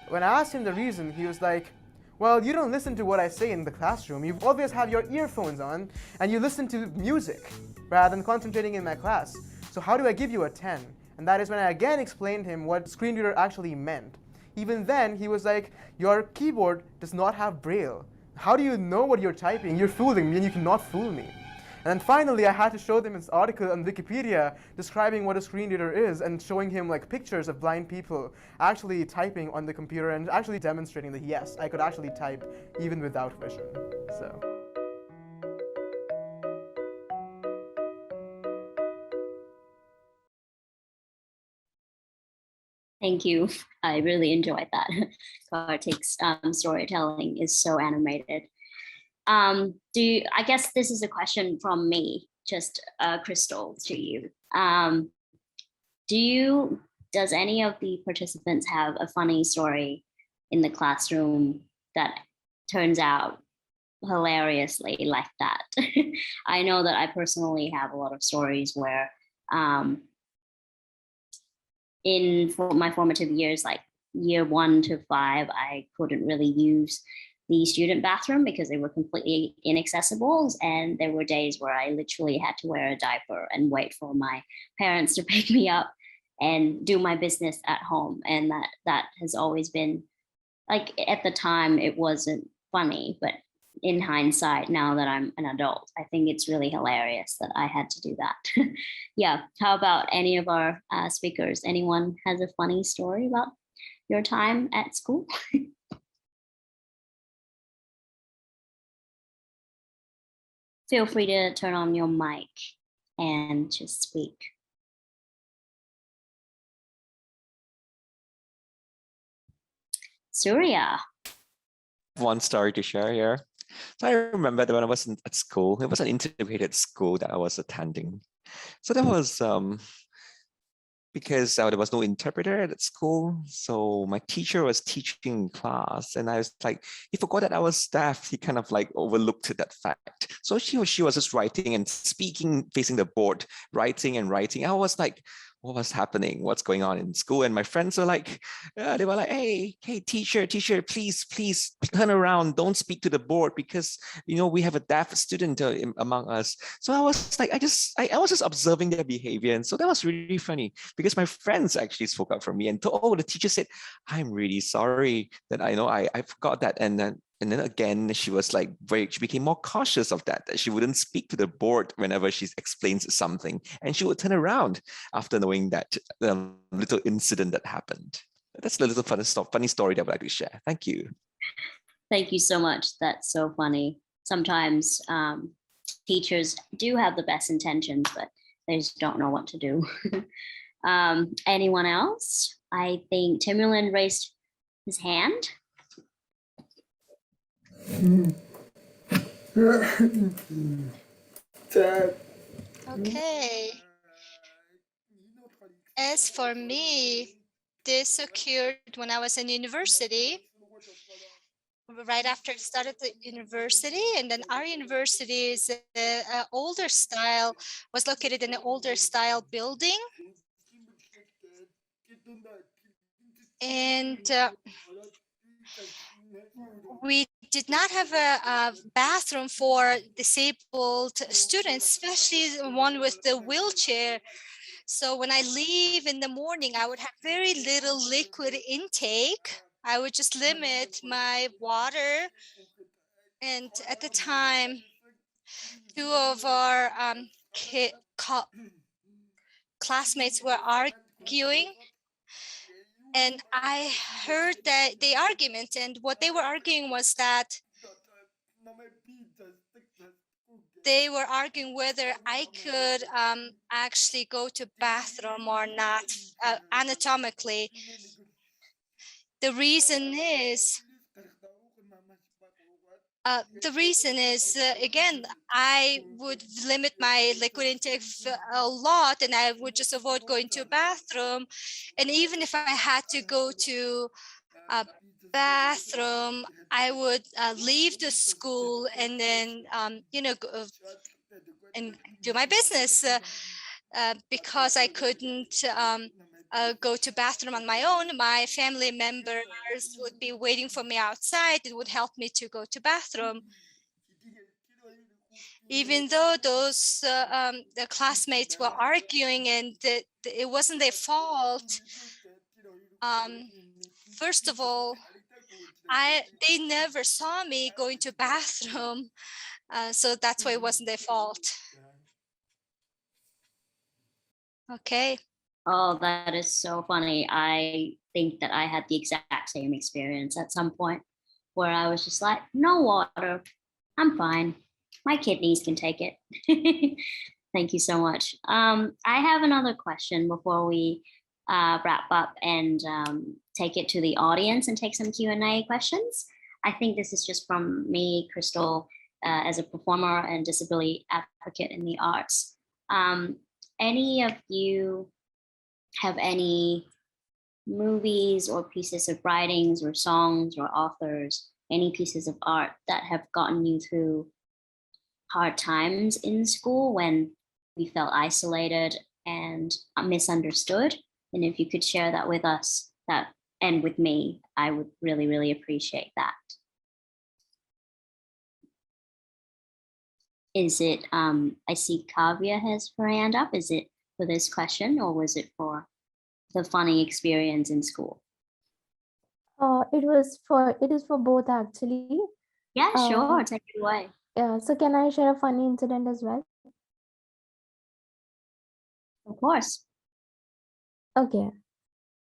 When I asked him the reason, he was like, well, you don't listen to what I say in the classroom. You always have your earphones on, and you listen to music rather than concentrating in my class. So how do I give you a 10? And that is when I again explained him what screen reader actually meant. Even then, he was like, your keyboard does not have braille. How do you know what you're typing? You're fooling me, and you cannot fool me. And then finally, I had to show them this article on Wikipedia describing what a screen reader is and showing him like pictures of blind people actually typing on the computer and actually demonstrating that yes, I could actually type even without vision. So. Thank you. I really enjoyed that. Kartik's storytelling is so animated. I guess this is a question from me, just Crystal, to you. Does any of the participants have a funny story in the classroom that turns out hilariously like that? I know that I personally have a lot of stories where my formative years, like year 1 to 5, I couldn't really use the student bathroom because they were completely inaccessible. And there were days where I literally had to wear a diaper and wait for my parents to pick me up and do my business at home. And that has always been, like, at the time it wasn't funny, but in hindsight, now that I'm an adult, I think it's really hilarious that I had to do that. Yeah. How about any of our speakers? Anyone has a funny story about your time at school? Feel free to turn on your mic and just speak. Surya. One story to share here. So I remember that when I was at school, it was an integrated school that I was attending. So that was because there was no interpreter at school. So my teacher was teaching in class and I was like, he forgot that I was deaf. He kind of like overlooked that fact. So she was just writing and speaking, facing the board, writing and writing. I was like, what was happening? What's going on in school? And my friends were like, they were like, hey, teacher, please turn around. Don't speak to the board because, we have a deaf student among us. So I was like, I was just observing their behavior. And so that was really funny because my friends actually spoke up for me and the teacher said, I'm really sorry that I forgot that. And then again, she was like she became more cautious of that she wouldn't speak to the board whenever she explains something. And she would turn around after knowing that little incident that happened. That's a little funny story that I would like to share. Thank you. Thank you so much. That's so funny. Sometimes teachers do have the best intentions, but they just don't know what to do. Anyone else? I think Timurlin raised his hand. Okay. As for me, this occurred when I was in university, right after I started the university. And then our university is older style, was located in an older style building. And we did not have a bathroom for disabled students, especially one with the wheelchair. So when I leave in the morning, I would have very little liquid intake. I would just limit my water. And at the time, two of our classmates were arguing. And I heard that the argument, and what they were arguing was that they were arguing whether I could actually go to bathroom or not anatomically. The reason is, again, I would limit my liquid intake a lot and I would just avoid going to a bathroom. And even if I had to go to a bathroom, I would leave the school and then, and do my business because I couldn't go to bathroom on my own. My family members would be waiting for me outside. It would help me to go to bathroom. Even though those the classmates were arguing and it wasn't their fault. First of all, they never saw me going to bathroom. So that's why it wasn't their fault. Okay. Oh, that is so funny. I think that I had the exact same experience at some point where I was just like, no water, I'm fine. My kidneys can take it. Thank you so much. I have another question before we wrap up and take it to the audience and take some Q&A questions. I think this is just from me, Crystal, as a performer and disability advocate in the arts. Any of you have any movies or pieces of writings or songs or authors, any pieces of art that have gotten you through hard times in school when we felt isolated and misunderstood? And if you could share that with us, that and with me, I would really, really appreciate that. Is it, I see Kavya has her hand up. Is it for this question or was it for the funny experience in school? It is for both actually. Yeah, sure, take it away. Yeah, so can I share a funny incident as well? Of course. Okay.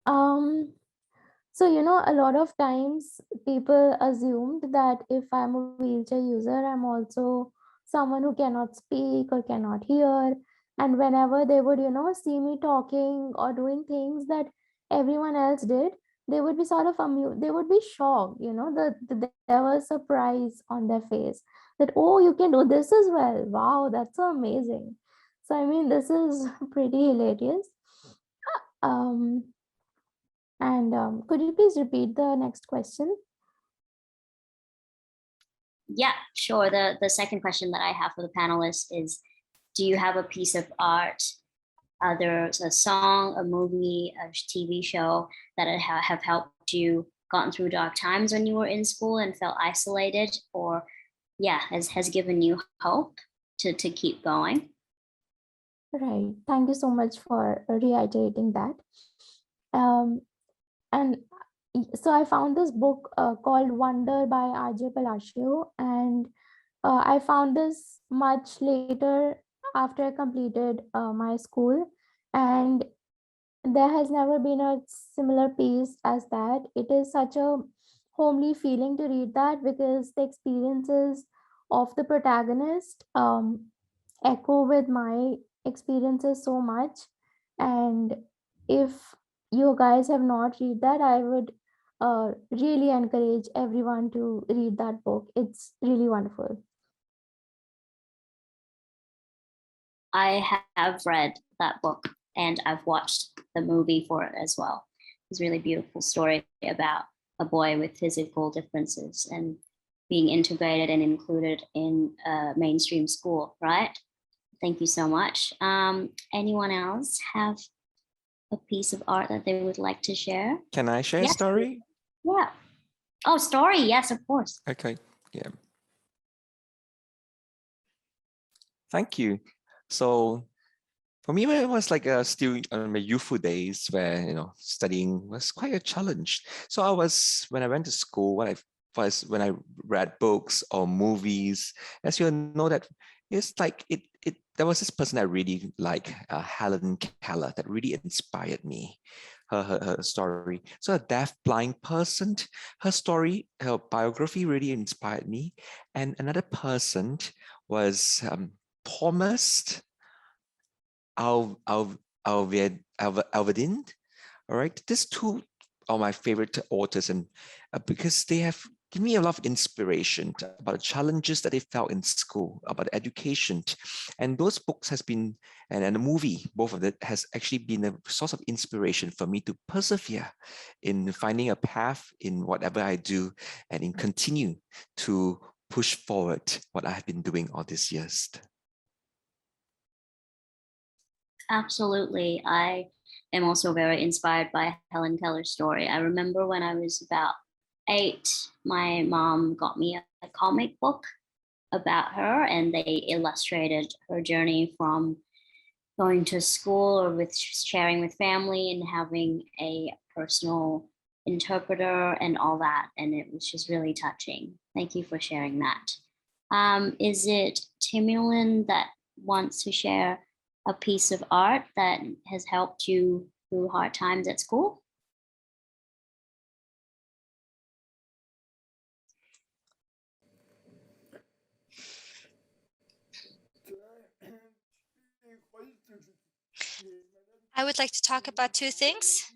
So, a lot of times people assumed that if I'm a wheelchair user, I'm also someone who cannot speak or cannot hear. And whenever they would, see me talking or doing things that everyone else did, they would be sort of amused. They would be shocked, there was surprise on their face that, oh, you can do this as well. Wow, that's so amazing. So, I mean, this is pretty hilarious. Um, and could you please repeat the next question? Yeah, sure. The second question that I have for the panelists is, do you have a piece of art, either a song, a movie, a TV show that have helped you gotten through dark times when you were in school and felt isolated, or yeah, has given you hope to keep going? Right. Thank you so much for reiterating that. And so I found this book called Wonder by R.J. Palacio, and I found this much later after I completed my school, and there has never been a similar piece as that. It is such a homely feeling to read that because the experiences of the protagonist echo with my experiences so much. And if you guys have not read that, I would really encourage everyone to read that book. It's really wonderful. I have read that book and I've watched the movie for it as well. It's a really beautiful story about a boy with physical differences and being integrated and included in a mainstream school, right? Thank you so much. Anyone else have a piece of art that they would like to share? Can I share a Yes. story? Yeah. Oh, story. Yes, of course. Okay. Yeah. Thank you. So for me, when I was like still on my youthful days where, studying was quite a challenge. So when I went to school, when I read books or movies, as you know that it's like there was this person I really like, Helen Keller, that really inspired me. Her story. So a deaf blind person, her story, her biography really inspired me. And another person was Thomas Alvadin. All right, these two are my favorite authors, and because they have given me a lot of inspiration about the challenges that they felt in school, about education, and those books has been and the movie, both of it has actually been a source of inspiration for me to persevere in finding a path in whatever I do, and in continue to push forward what I have been doing all these years. Absolutely. I am also very inspired by Helen Keller's story. I remember when I was about 8, my mom got me a comic book about her, and they illustrated her journey from going to school or with sharing with family and having a personal interpreter and all that. And it was just really touching. Thank you for sharing that. Is it Timulin that wants to share a piece of art that has helped you through hard times at school? I would like to talk about two things.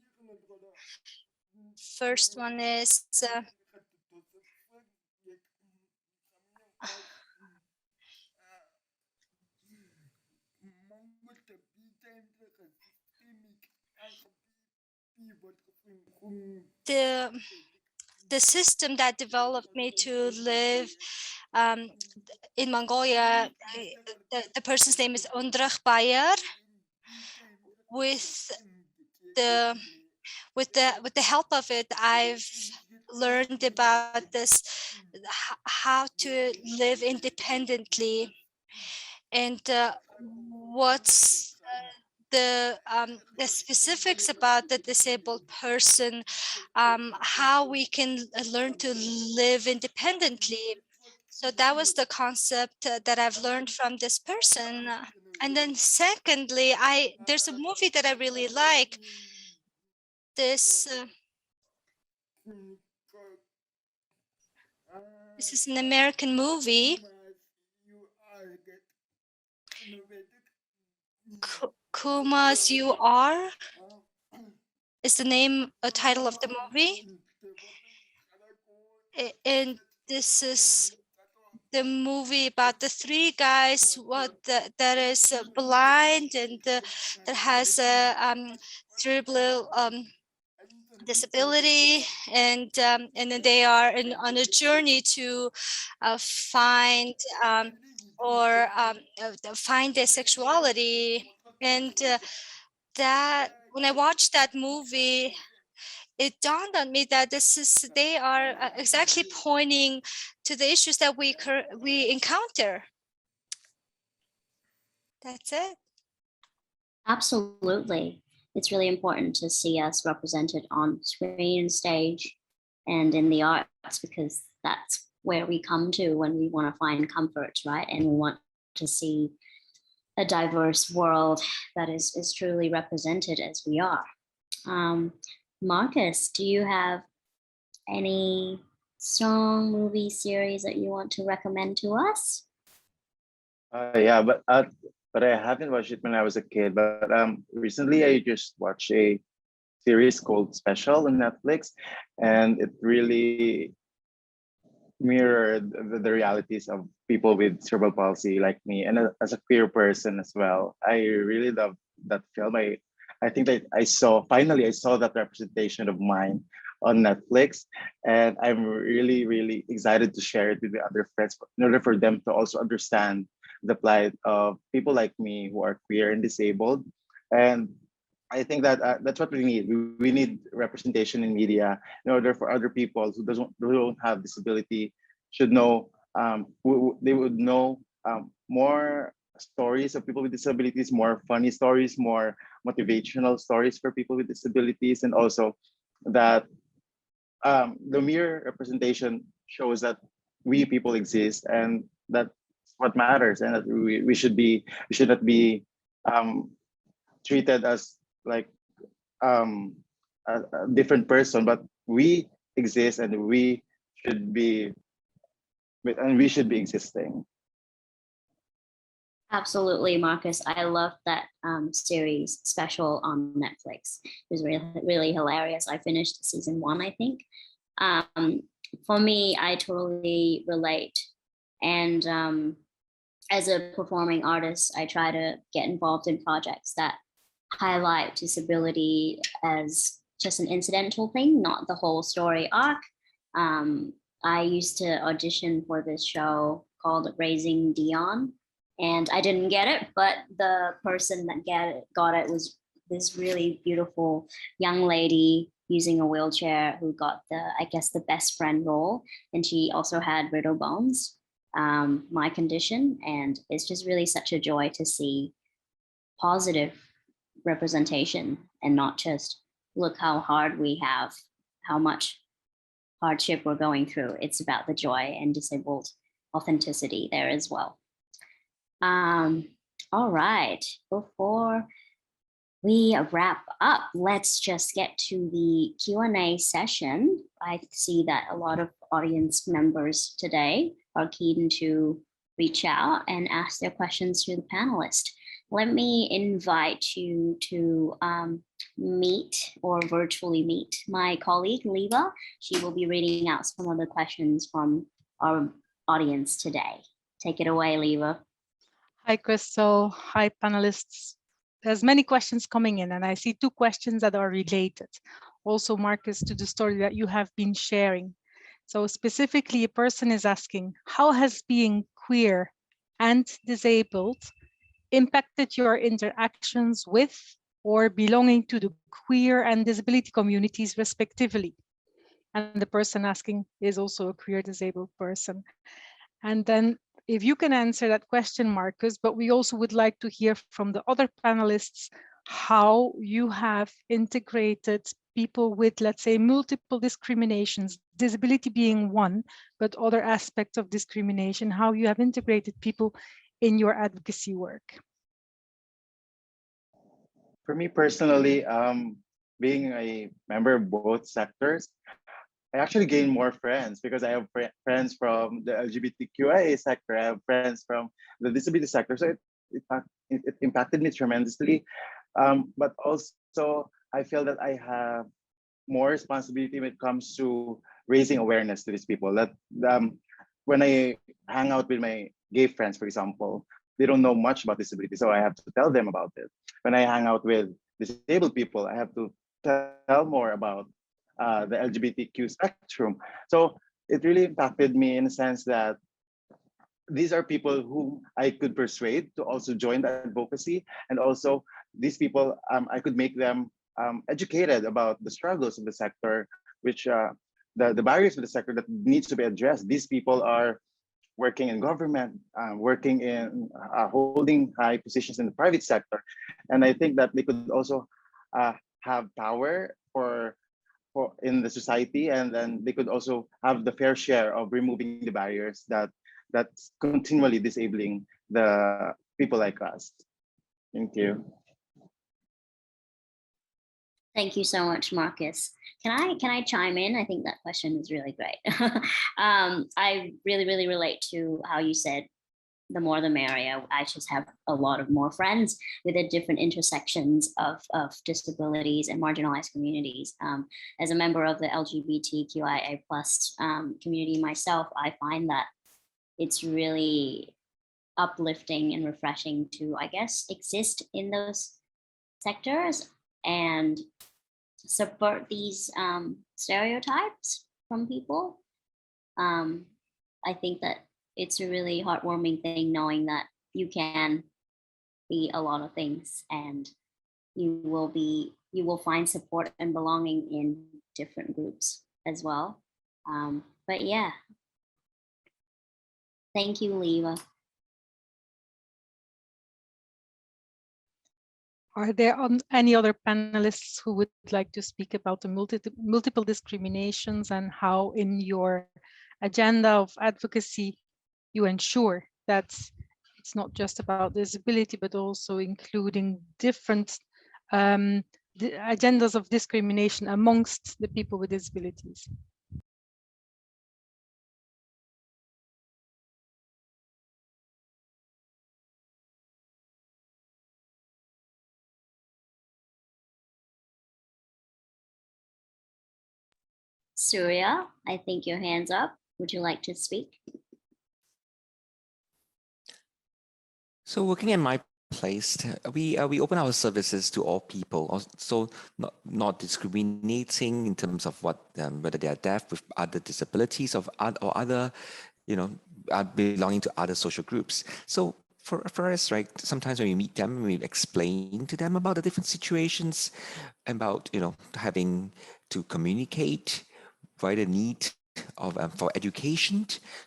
First one is the system that developed me to live in Mongolia. The person's name is Undrich Bayer. With the help of it, I've learned about this, how to live independently, and what's the specifics about the disabled person, how we can learn to live independently. So that was the concept that I've learned from this person. And then secondly, there's a movie that I really like. This this is an American movie. Kuma's You Are is the name, a title of the movie. And this is the movie about the three guys that is blind and that has a cerebral disability, and then they are on a journey to find find their sexuality. And that when I watched that movie, it dawned on me that they are exactly pointing to the issues that we encounter. That's it. Absolutely. It's really important to see us represented on screen and stage and in the arts, because that's where we come to when we want to find comfort, right? And we want to see a diverse world that is truly represented as we are. Marcus, do you have any song, movie, series that you want to recommend to us? Yeah, but I haven't watched it when I was a kid. But recently I just watched a series called Special on Netflix, and it really mirrored the realities of people with cerebral palsy like me, and as a queer person as well. I really love that film. I think that I saw that representation of mine on Netflix, and I'm really excited to share it with the other friends in order for them to also understand the plight of people like me who are queer and disabled. And I think that that's what we need. We need representation in media in order for other people who don't have disability should know, they would know more stories of people with disabilities, more funny stories, more motivational stories for people with disabilities, and also that the mere representation shows that we people exist, and that's what matters, and that we should not be treated as like a different person, but we exist, and we should be existing. Absolutely, Marcus. I love that series, Special, on Netflix. It was really hilarious. I finished season 1, I think. For me, I totally relate. And as a performing artist, I try to get involved in projects that highlight disability as just an incidental thing, not the whole story arc. I used to audition for this show called Raising Dion, and I didn't get it, but the person that got it was this really beautiful young lady using a wheelchair who got the best friend role, and she also had brittle bones, my condition, and it's just really such a joy to see positive representation and not just look how hard we have, how much hardship we're going through. It's about the joy, and disabled authenticity there as well. All right, before we wrap up, let's just get to the Q&A session. I see that a lot of audience members today are keen to reach out and ask their questions to the panelists. Let me invite you to meet or virtually meet my colleague, Leva. She will be reading out some of the questions from our audience today. Take it away, Leva. Hi, Crystal. Hi, panelists. There's many questions coming in, and I see two questions that are related. Also, Marcus, to the story that you have been sharing. So specifically, a person is asking, how has being queer and disabled impacted your interactions with or belonging to the queer and disability communities respectively? And the person asking is also a queer disabled person. And then if you can answer that question, Marcus, but we also would like to hear from the other panelists how you have integrated people with, let's say, multiple discriminations, disability being one, but other aspects of discrimination, how you have integrated people in your advocacy work. For me personally, being a member of both sectors, I actually gained more friends because I have friends from the LGBTQIA sector. I have friends from the disability sector. So it impacted me tremendously. But also, I feel that I have more responsibility when it comes to raising awareness to these people. That when I hang out with my gay friends, for example, they don't know much about disability, so I have to tell them about it. When I hang out with disabled people, I have to tell more about the LGBTQ spectrum. So it really impacted me in the sense that these are people whom I could persuade to also join the advocacy, and also these people, I could make them educated about the struggles of the sector, which the barriers of the sector that needs to be addressed. These people are working in government, working in holding high positions in the private sector. And I think that they could also have power for in the society, and then they could also have the fair share of removing the barriers that's continually disabling the people like us. Thank you. Thank you so much, Marcus. Can I chime in? I think that question is really great. I really relate to how you said the more the merrier. I just have a lot of more friends with the different intersections of disabilities and marginalized communities. As a member of the LGBTQIA+ community myself, I find that it's really uplifting and refreshing to, I guess, exist in those sectors and subvert these stereotypes from people. I think that it's a really heartwarming thing knowing that you can be a lot of things and you will find support and belonging in different groups as well. But yeah, thank you, Leva. Are there any other panelists who would like to speak about the multiple discriminations and how in your agenda of advocacy you ensure that it's not just about disability, but also including different the agendas of discrimination amongst the people with disabilities? Surya, I think your hand's up. Would you like to speak? So working in my place, we open our services to all people, so not discriminating in terms of what whether they are deaf with other disabilities or other, belonging to other social groups. So for us, right, sometimes when we meet them, we explain to them about the different situations, about having to communicate, why the need of for education,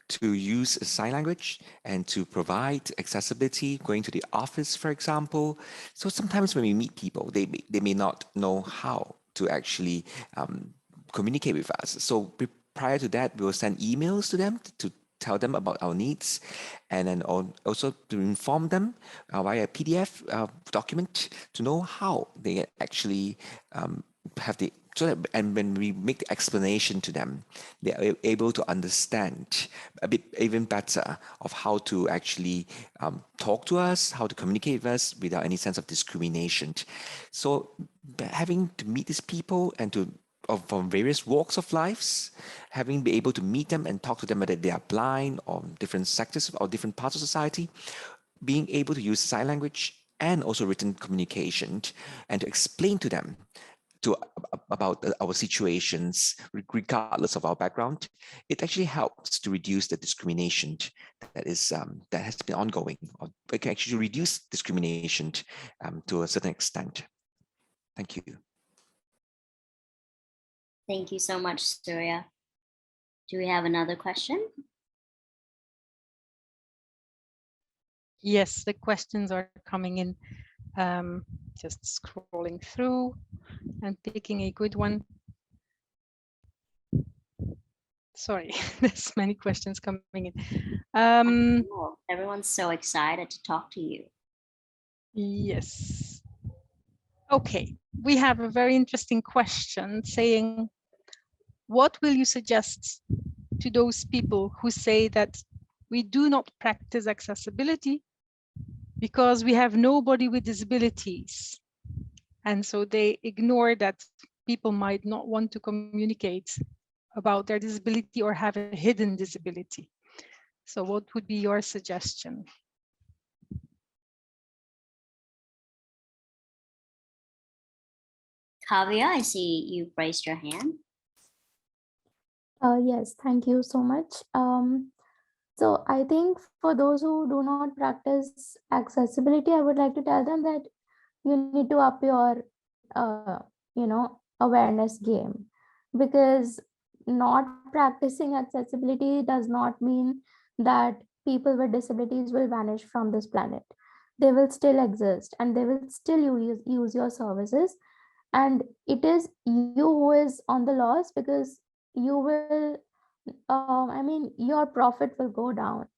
to use sign language and to provide accessibility, going to the office, for example. So sometimes when we meet people, they may not know how to actually communicate with us. So prior to that, we will send emails to them to tell them about our needs, and then also to inform them via PDF document to know how they actually have the, so that, and when we make the explanation to them, they are able to understand a bit even better of how to actually talk to us, how to communicate with us without any sense of discrimination. So having to meet these people and to from various walks of lives, having been able to meet them and talk to them whether they are blind or different sectors or different parts of society, being able to use sign language and also written communication and to explain to them about our situations, regardless of our background, it actually helps to reduce the discrimination that is that has been ongoing, or it can actually reduce discrimination to a certain extent. Thank you. Thank you so much, Surya. Do we have another question? Yes, the questions are coming in. Just scrolling through and picking a good one. Sorry, there's many questions coming in. Everyone's so excited to talk to you. Yes. Okay, we have a very interesting question saying, what will you suggest to those people who say that we do not practice accessibility because we have nobody with disabilities? And so they ignore that people might not want to communicate about their disability or have a hidden disability. So what would be your suggestion? Kavya, I see you've raised your hand. Yes, thank you so much. So I think for those who do not practice accessibility, I would like to tell them that you need to up your, awareness game, because not practicing accessibility does not mean that people with disabilities will vanish from this planet. They will still exist and they will still use your services. And it is you who is on the loss, because you will, your profit will go down.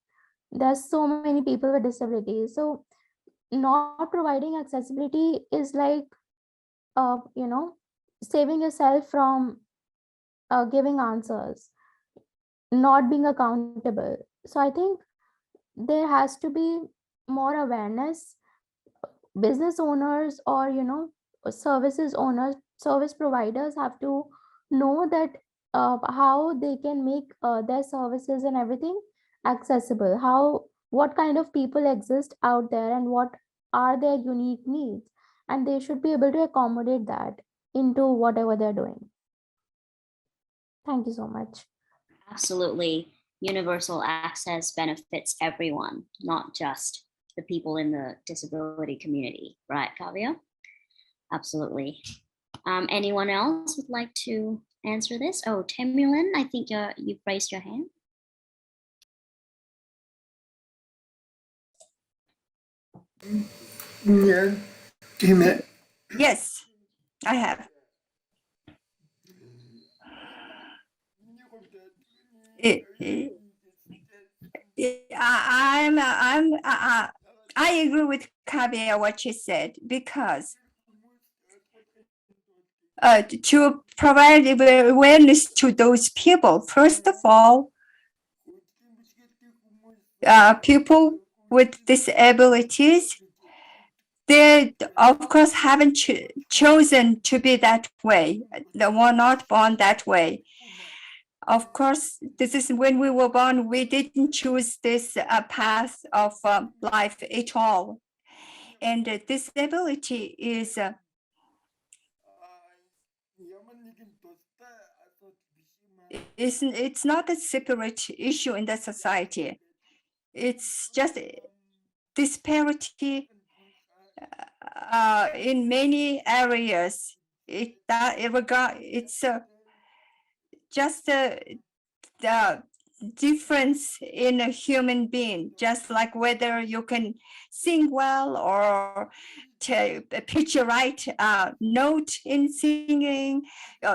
There's so many people with disabilities. So not providing accessibility is like, saving yourself from giving answers, not being accountable. So I think there has to be more awareness. Business owners or services owners, service providers have to know that how they can make their services and everything accessible, how, what kind of people exist out there and what are their unique needs, and they should be able to accommodate that into whatever they're doing. Thank you so much. Absolutely. Universal access benefits everyone, not just the people in the disability community, right, Kavya? Absolutely. Anyone else would like to answer this? Oh, Temulin, I think you've raised your hand. Yes, I have. I agree with Kavya what she said, because to provide awareness to those people, first of all, people with disabilities, they of course haven't chosen to be that way. They were not born that way. Of course, this is when we were born, we didn't choose this path of life at all. And disability is it's not a separate issue in the society. It's just disparity in many areas. It's just the difference in a human being, just like whether you can sing well or pitch a right note in singing,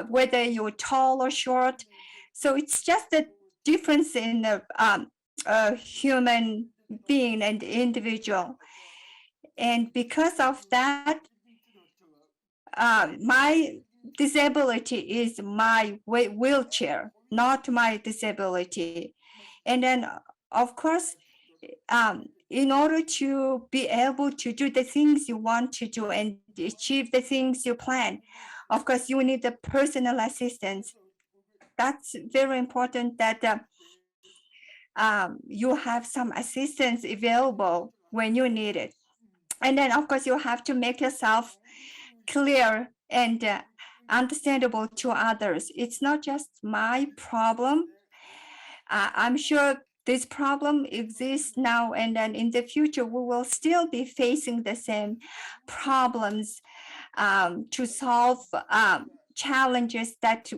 whether you're tall or short. So it's just a difference in the human being and individual. And because of that, my disability is my wheelchair, not my disability. And then, of course, in order to be able to do the things you want to do and achieve the things you plan, of course, you need the personal assistance. That's very important that you have some assistance available when you need it. And then, of course, you have to make yourself clear and understandable to others. It's not just my problem. I'm sure this problem exists now, and then in the future, we will still be facing the same problems to solve challenges that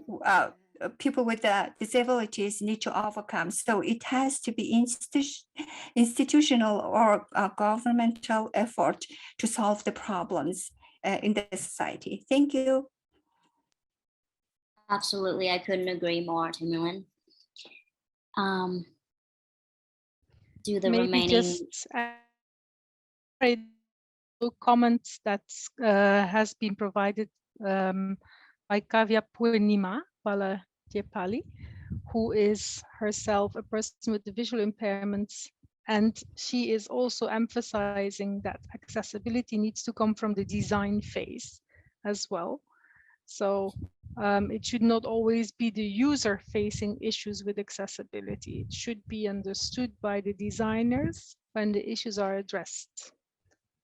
people with disabilities need to overcome. So it has to be institutional or governmental effort to solve the problems in the society. Thank you. Absolutely, I couldn't agree more, Timurlin. Do the Maybe remaining just comments that has been provided by Kavya Purnima Palajepali, who is herself a person with the visual impairments, and she is also emphasizing that accessibility needs to come from the design phase as well. So it should not always be the user facing issues with accessibility. It should be understood by the designers when the issues are addressed.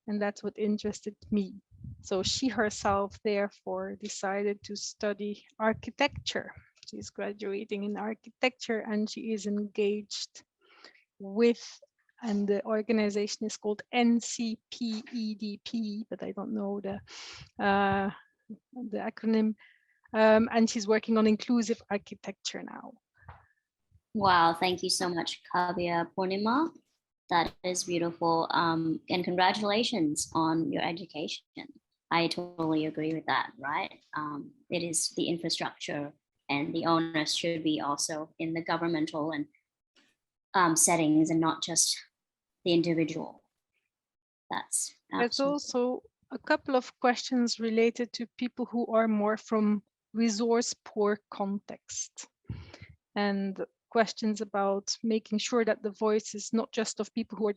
And that's what interested me. So she herself, therefore, decided to study architecture. She's graduating in architecture and she is engaged with, and the organization is called NCPEDP, but I don't know the acronym. And she's working on inclusive architecture now. Wow, thank you so much, Kavya Purnima. That is beautiful. And congratulations on your education. I totally agree with that, right? It is the infrastructure and the onus should be also in the governmental and settings and not just the individual. That's There's also a couple of questions related to people who are more from resource poor context, and questions about making sure that the voices not just of people who are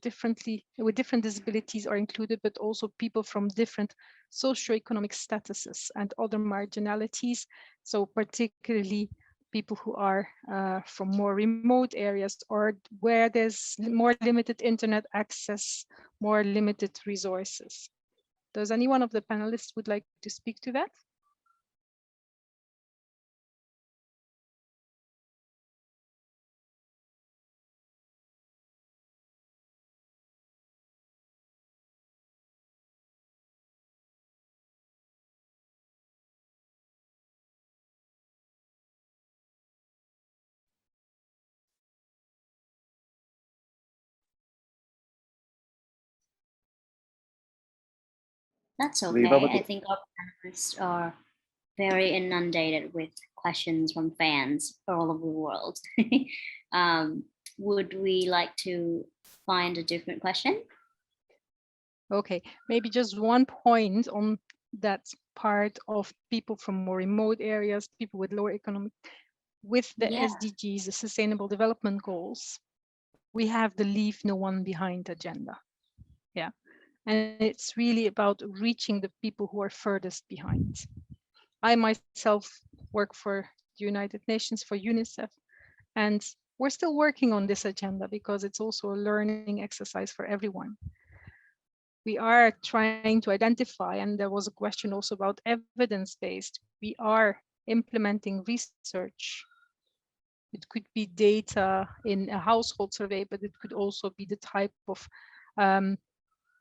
with different disabilities are included, but also people from different socioeconomic statuses and other marginalities. So particularly people who are from more remote areas or where there's more limited internet access, more limited resources. Does any one of the panelists would like to speak to that? That's okay. I think our panelists are very inundated with questions from fans all over the world. Would we like to find a different question? Okay, maybe just one point on that part of people from more remote areas, people with lower economic, with the SDGs, the Sustainable Development Goals, we have the Leave No One Behind agenda. Yeah, and it's really about reaching the people who are furthest behind. I myself work for the United Nations, for UNICEF, and we're still working on this agenda because it's also a learning exercise for everyone. We are trying to identify, and there was a question also about evidence-based. We are implementing research. It could be data in a household survey, but it could also be the type of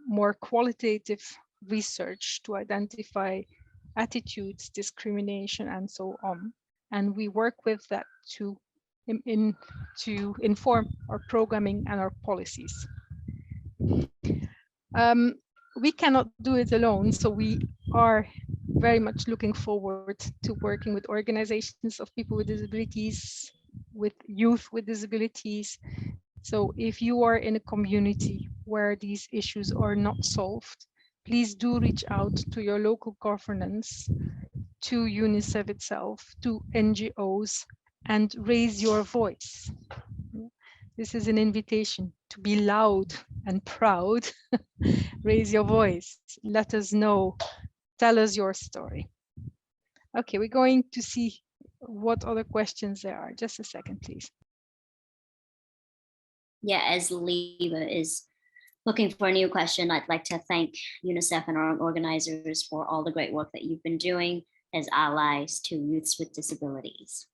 more qualitative research to identify attitudes, discrimination, and so on. And we work with that to inform our programming and our policies. We cannot do it alone, so we are very much looking forward to working with organizations of people with disabilities, with youth with disabilities, So if you are in a community where these issues are not solved, please do reach out to your local governance, to UNICEF itself, to NGOs, and raise your voice. This is an invitation to be loud and proud. Raise your voice. Let us know. Tell us your story. Okay, we're going to see what other questions there are. Just a second, please. Yeah, as Leva is looking for a new question, I'd like to thank UNICEF and our organizers for all the great work that you've been doing as allies to youths with disabilities.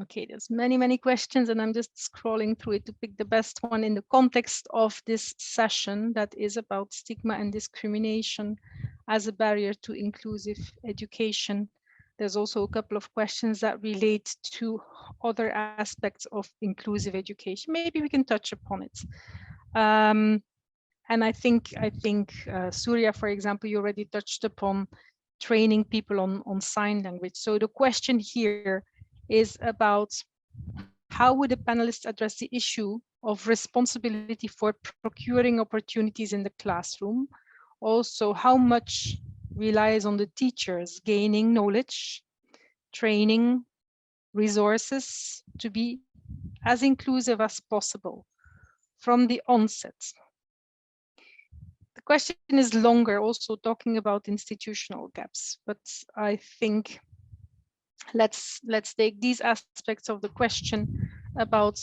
Okay, there's many questions, and I'm just scrolling through it to pick the best one in the context of this session that is about stigma and discrimination as a barrier to inclusive education. There's also a couple of questions that relate to other aspects of inclusive education. Maybe we can touch upon it. And I think Surya, for example, you already touched upon training people on sign language. So the question here is about how would the panelists address the issue of responsibility for procuring opportunities in the classroom? Also, how much relies on the teachers gaining knowledge, training, resources to be as inclusive as possible from the onset? The question is longer, also talking about institutional gaps, but I think let's take these aspects of the question about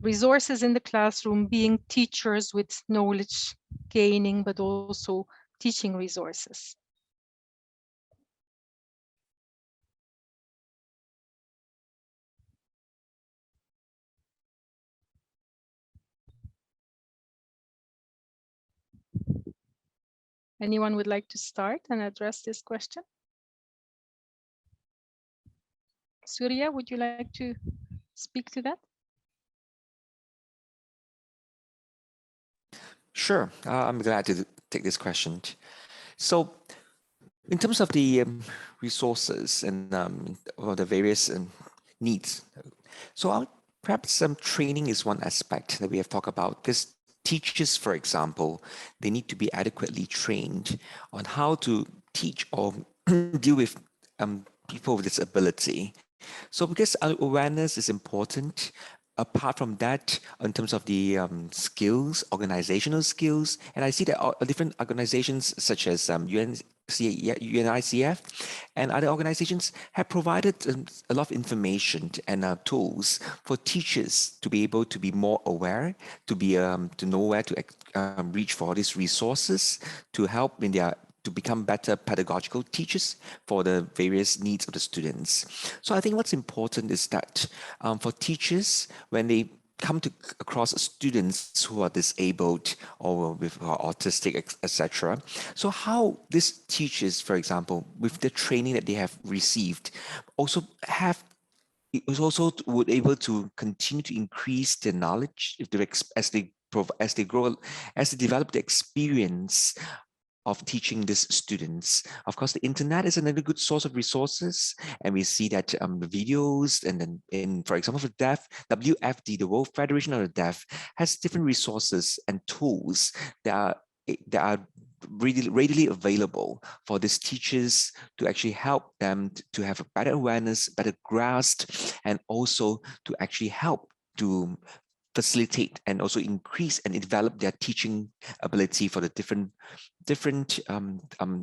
resources in the classroom, being teachers with knowledge gaining, but also teaching resources. Anyone would like to start and address this question? Surya, would you like to speak to that? Sure, I'm glad to take this question. So in terms of the resources and or the various needs, so perhaps some training is one aspect that we have talked about, because teachers, for example, they need to be adequately trained on how to teach or deal with people with disability. So because awareness is important, apart from that, in terms of the skills, organizational skills, and I see that different organizations such as UNICEF and other organizations have provided a lot of information and tools for teachers to be able to be more aware, to be to know where to reach for these resources to help in their to become better pedagogical teachers for the various needs of the students. So I think what's important is that for teachers, when they come across students who are disabled or with autistic, etc. So how these teachers, for example, with the training that they have received, also have it was also would able to continue to increase their knowledge as they grow, as they develop the experience of teaching these students. Of course, the internet is another good source of resources, and we see that the videos, and then for example, for deaf, WFD, the World Federation of the Deaf, has different resources and tools that are really readily available for these teachers to actually help them to have a better awareness, better grasp, and also to actually help to facilitate and also increase and develop their teaching ability for the different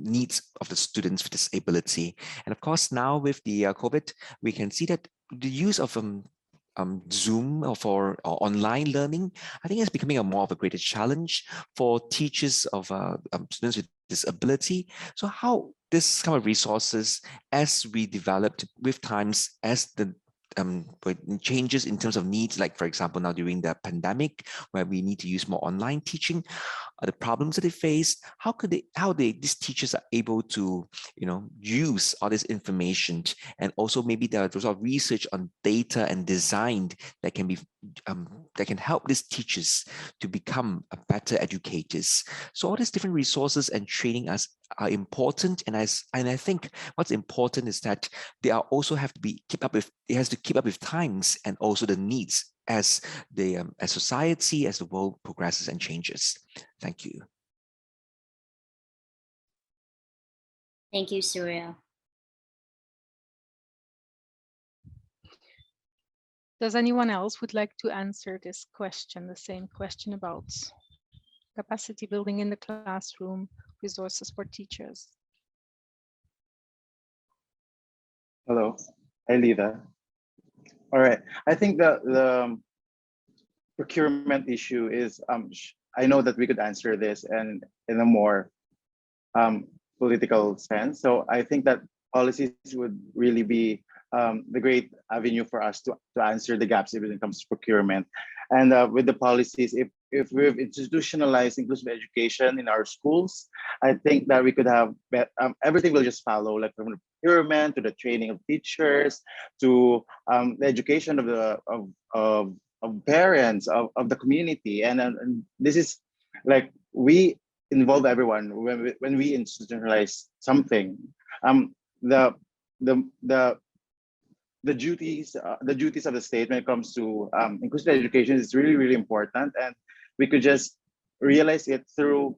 needs of the students with disability. And of course, now with the COVID, we can see that the use of Zoom or online learning, I think is becoming more of a greater challenge for teachers of students with disability. So how this kind of resources, as we developed with times, as the changes in terms of needs, like for example, now during the pandemic, where we need to use more online teaching, the problems that they face, how these teachers are able to, use all this information, and also maybe there's a lot of research on data and design that can be that can help these teachers to become better educators. So all these different resources and training are important, and I think what's important is that they are also have to be keep up with times and also the needs as society, as the world progresses and changes. Thank you. Thank you, Surya. Does anyone else would like to answer this question, the same question about capacity building in the classroom, resources for teachers? Hello, hi Lida. All right, I think the procurement issue is, I know that we could answer this and in a more political sense. So I think that policies would really be the great avenue for us to answer the gaps when it comes to procurement. And with the policies, if we've institutionalized inclusive education in our schools, I think that we could have everything will just follow, like from the procurement to the training of teachers to the education of the parents of the community. And this is like we involve everyone when we institutionalize something. The duties of the state when it comes to inclusive education is really important, and we could just realize it through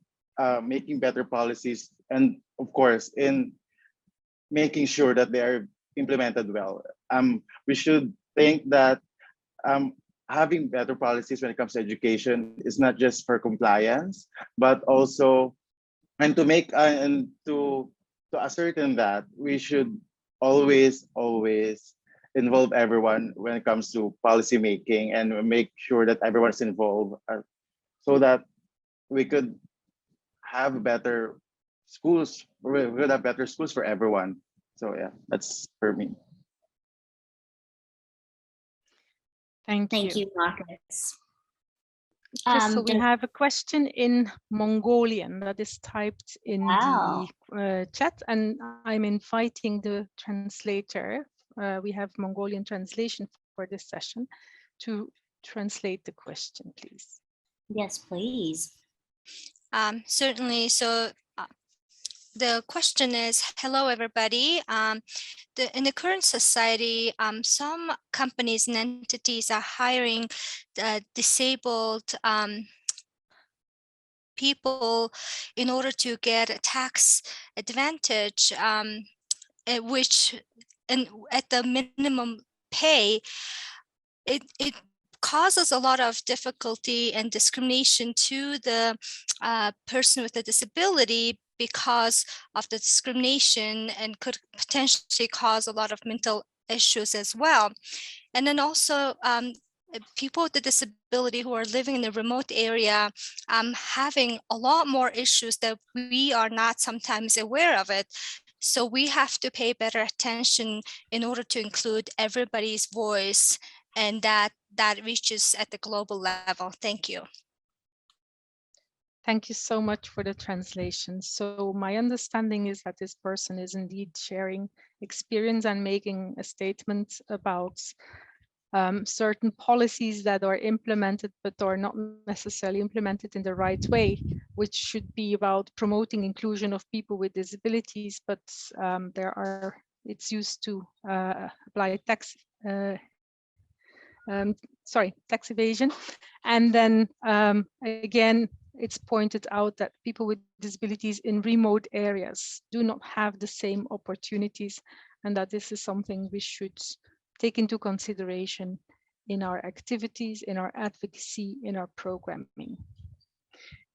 making better policies, and of course in making sure that they are implemented well. We should think that having better policies when it comes to education is not just for compliance, but also and to make and to ascertain that we should always involve everyone when it comes to policy making, and make sure that everyone's involved so that we could have better schools. We could have better schools for everyone. So yeah, that's for me. Thank you, Marcus. Crystal, we have a question in Mongolian that is typed in the chat, and I'm inviting the translator. We have Mongolian translation for this session to translate the question, please. Yes, please. Certainly. So the question is, hello, everybody. In the current society, some companies and entities are hiring disabled people in order to get a tax advantage, which at the minimum pay, it causes a lot of difficulty and discrimination to the person with a disability because of the discrimination, and could potentially cause a lot of mental issues as well. And then also people with a disability who are living in a remote area having a lot more issues that we are not sometimes aware of it. So we have to pay better attention in order to include everybody's voice, and that reaches at the global level. Thank you. Thank you so much for the translation. So my understanding is that this person is indeed sharing experience and making a statement about certain policies that are implemented but are not necessarily implemented in the right way, which should be about promoting inclusion of people with disabilities, but it's used to apply tax evasion. And then again, it's pointed out that people with disabilities in remote areas do not have the same opportunities, and that this is something we should take into consideration in our activities, in our advocacy, in our programming.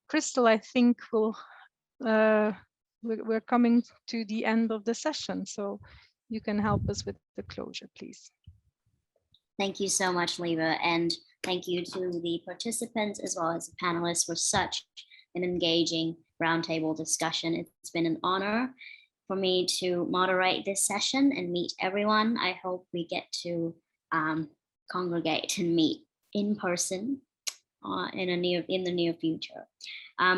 Crystal, I think we're coming to the end of the session, so you can help us with the closure, please. Thank you so much, Leva, and thank you to the participants as well as the panelists for such an engaging roundtable discussion. It's been an honor for me to moderate this session and meet everyone. I hope we get to congregate and meet in person in the near future.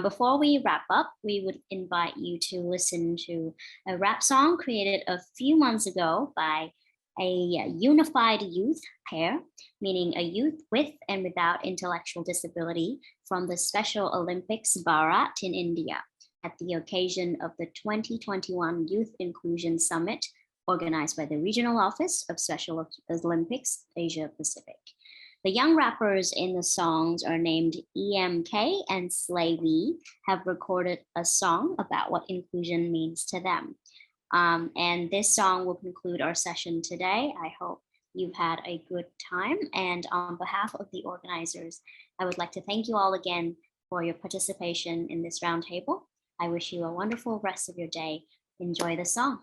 Before we wrap up, we would invite you to listen to a rap song created a few months ago by a unified youth pair, meaning a youth with and without intellectual disability from the Special Olympics Bharat in India at the occasion of the 2021 Youth Inclusion Summit organized by the Regional Office of Special Olympics Asia Pacific. The young rappers in the songs are named EMK and Slavey, have recorded a song about what inclusion means to them. And this song will conclude our session today. I hope you've had a good time. And on behalf of the organizers, I would like to thank you all again for your participation in this roundtable. I wish you a wonderful rest of your day. Enjoy the song.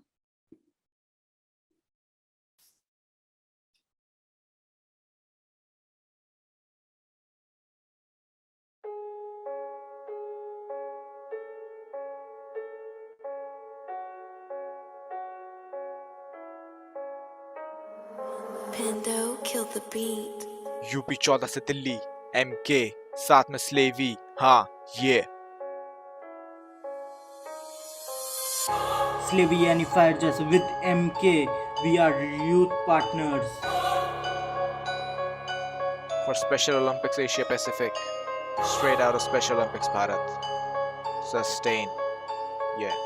Pando killed the beat. UP 14 से Delhi MK साथ में स्लेवी हाँ ये Slavery unified just with MK. We are youth partners. for Special Olympics Asia Pacific, straight out of Special Olympics Bharat. Sustain, yeah.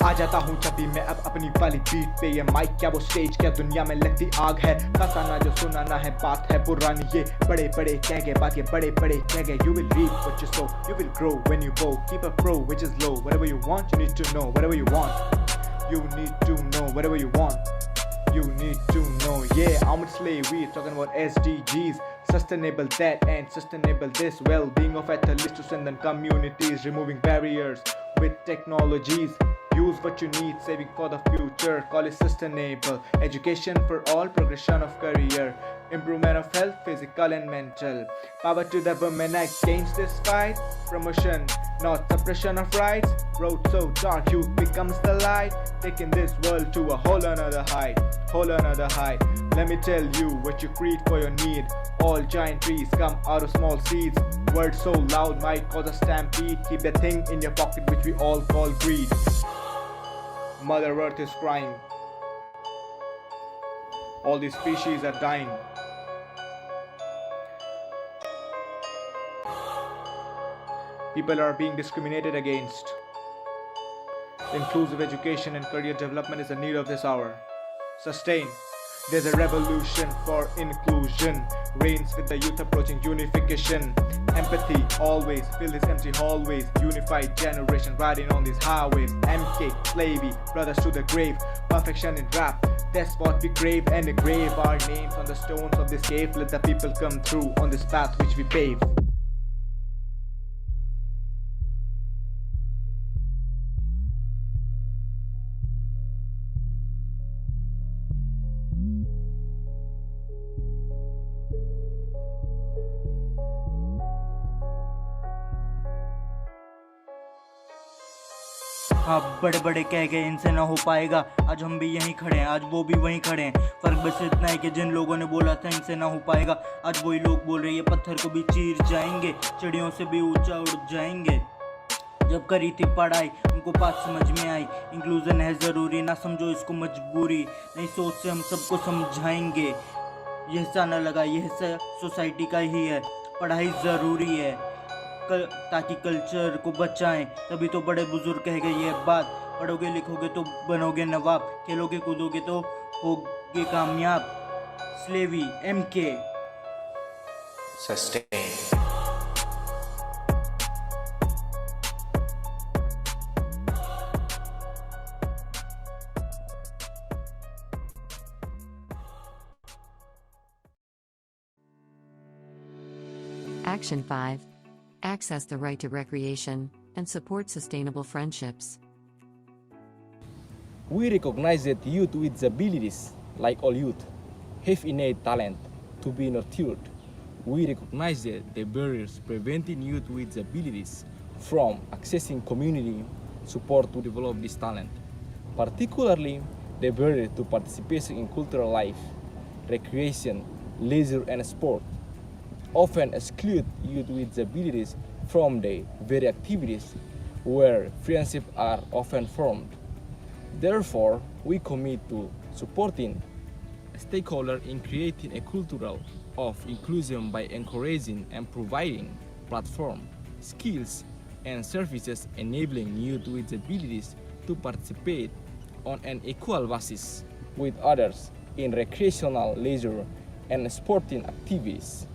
आ जाता हूँ जब भी मैं अब अपनी वाली बीट पे ये माइक क्या वो स्टेज क्या दुनिया में लगती आग है फसाना जो सुनाना है बात है पुरानी ये बड़े बड़े कह गए बात ये बड़े बड़े कह गए you will reap what you sow you will grow when you bow keep a pro which is low whatever you want you need to know whatever you want you need to know whatever you want you need to know yeah I'm with slavery talking about SDGs sustainable that and sustainable this well-being of athletes to strengthen communities removing barriers with technologies use what you need saving for the future call it sustainable education for all progression of career improvement of health physical and mental power to the women against this fight promotion not suppression of rights road so dark youth becomes the light taking this world to a whole another height let me tell you what you create for your need all giant trees come out of small seeds words so loud might cause a stampede keep the thing in your pocket which we all call greed Mother Earth is crying. All these species are dying. People are being discriminated against. Inclusive education and career development is a need of this hour. Sustain. There's a revolution for inclusion. Reigns with the youth approaching unification. Empathy, always fill these empty hallways. Unified generation riding on these highways. MK, slavery, brothers to the grave. Perfection in rap, that's what we crave. And engrave our names on the stones of this cave. Let the people come through on this path which we pave. हाँ बड़े बड़े कह गए इनसे ना हो पाएगा आज हम भी यहीं खड़े हैं आज वो भी वहीं खड़े हैं फर्क बस इतना है कि जिन लोगों ने बोला था इनसे ना हो पाएगा आज वही लोग बोल रहे हैं पत्थर को भी चीर जाएंगे चिड़ियों से भी ऊंचा उड़ जाएंगे जब करी थी पढ़ाई उनको बात समझ में आई इंक्लूजन है ज़रूरी ना समझो इसको मजबूरी नहीं सोच से हम सबको समझाएंगे यह हिस्सा न लगा यह हिस्सा सोसाइटी का ही है पढ़ाई ज़रूरी है ताकि कल्चर को बचाएं तभी तो बड़े बुजुर्ग कह गए ये बात पढ़ोगे लिखोगे तो बनोगे नवाब खेलोगे कूदोगे तो होगे कामयाब स्लेवी MK Sustain. Action 5. Access the right to recreation and support sustainable friendships. We recognize that youth with disabilities, like all youth, have innate talent to be nurtured. We recognize that the barriers preventing youth with disabilities from accessing community support to develop this talent, particularly the barrier to participation in cultural life, recreation, leisure, and sport, often exclude youth with disabilities from the very activities where friendships are often formed. Therefore, we commit to supporting stakeholders in creating a culture of inclusion by encouraging and providing platforms, skills, and services enabling youth with disabilities to participate on an equal basis with others in recreational, leisure, and sporting activities.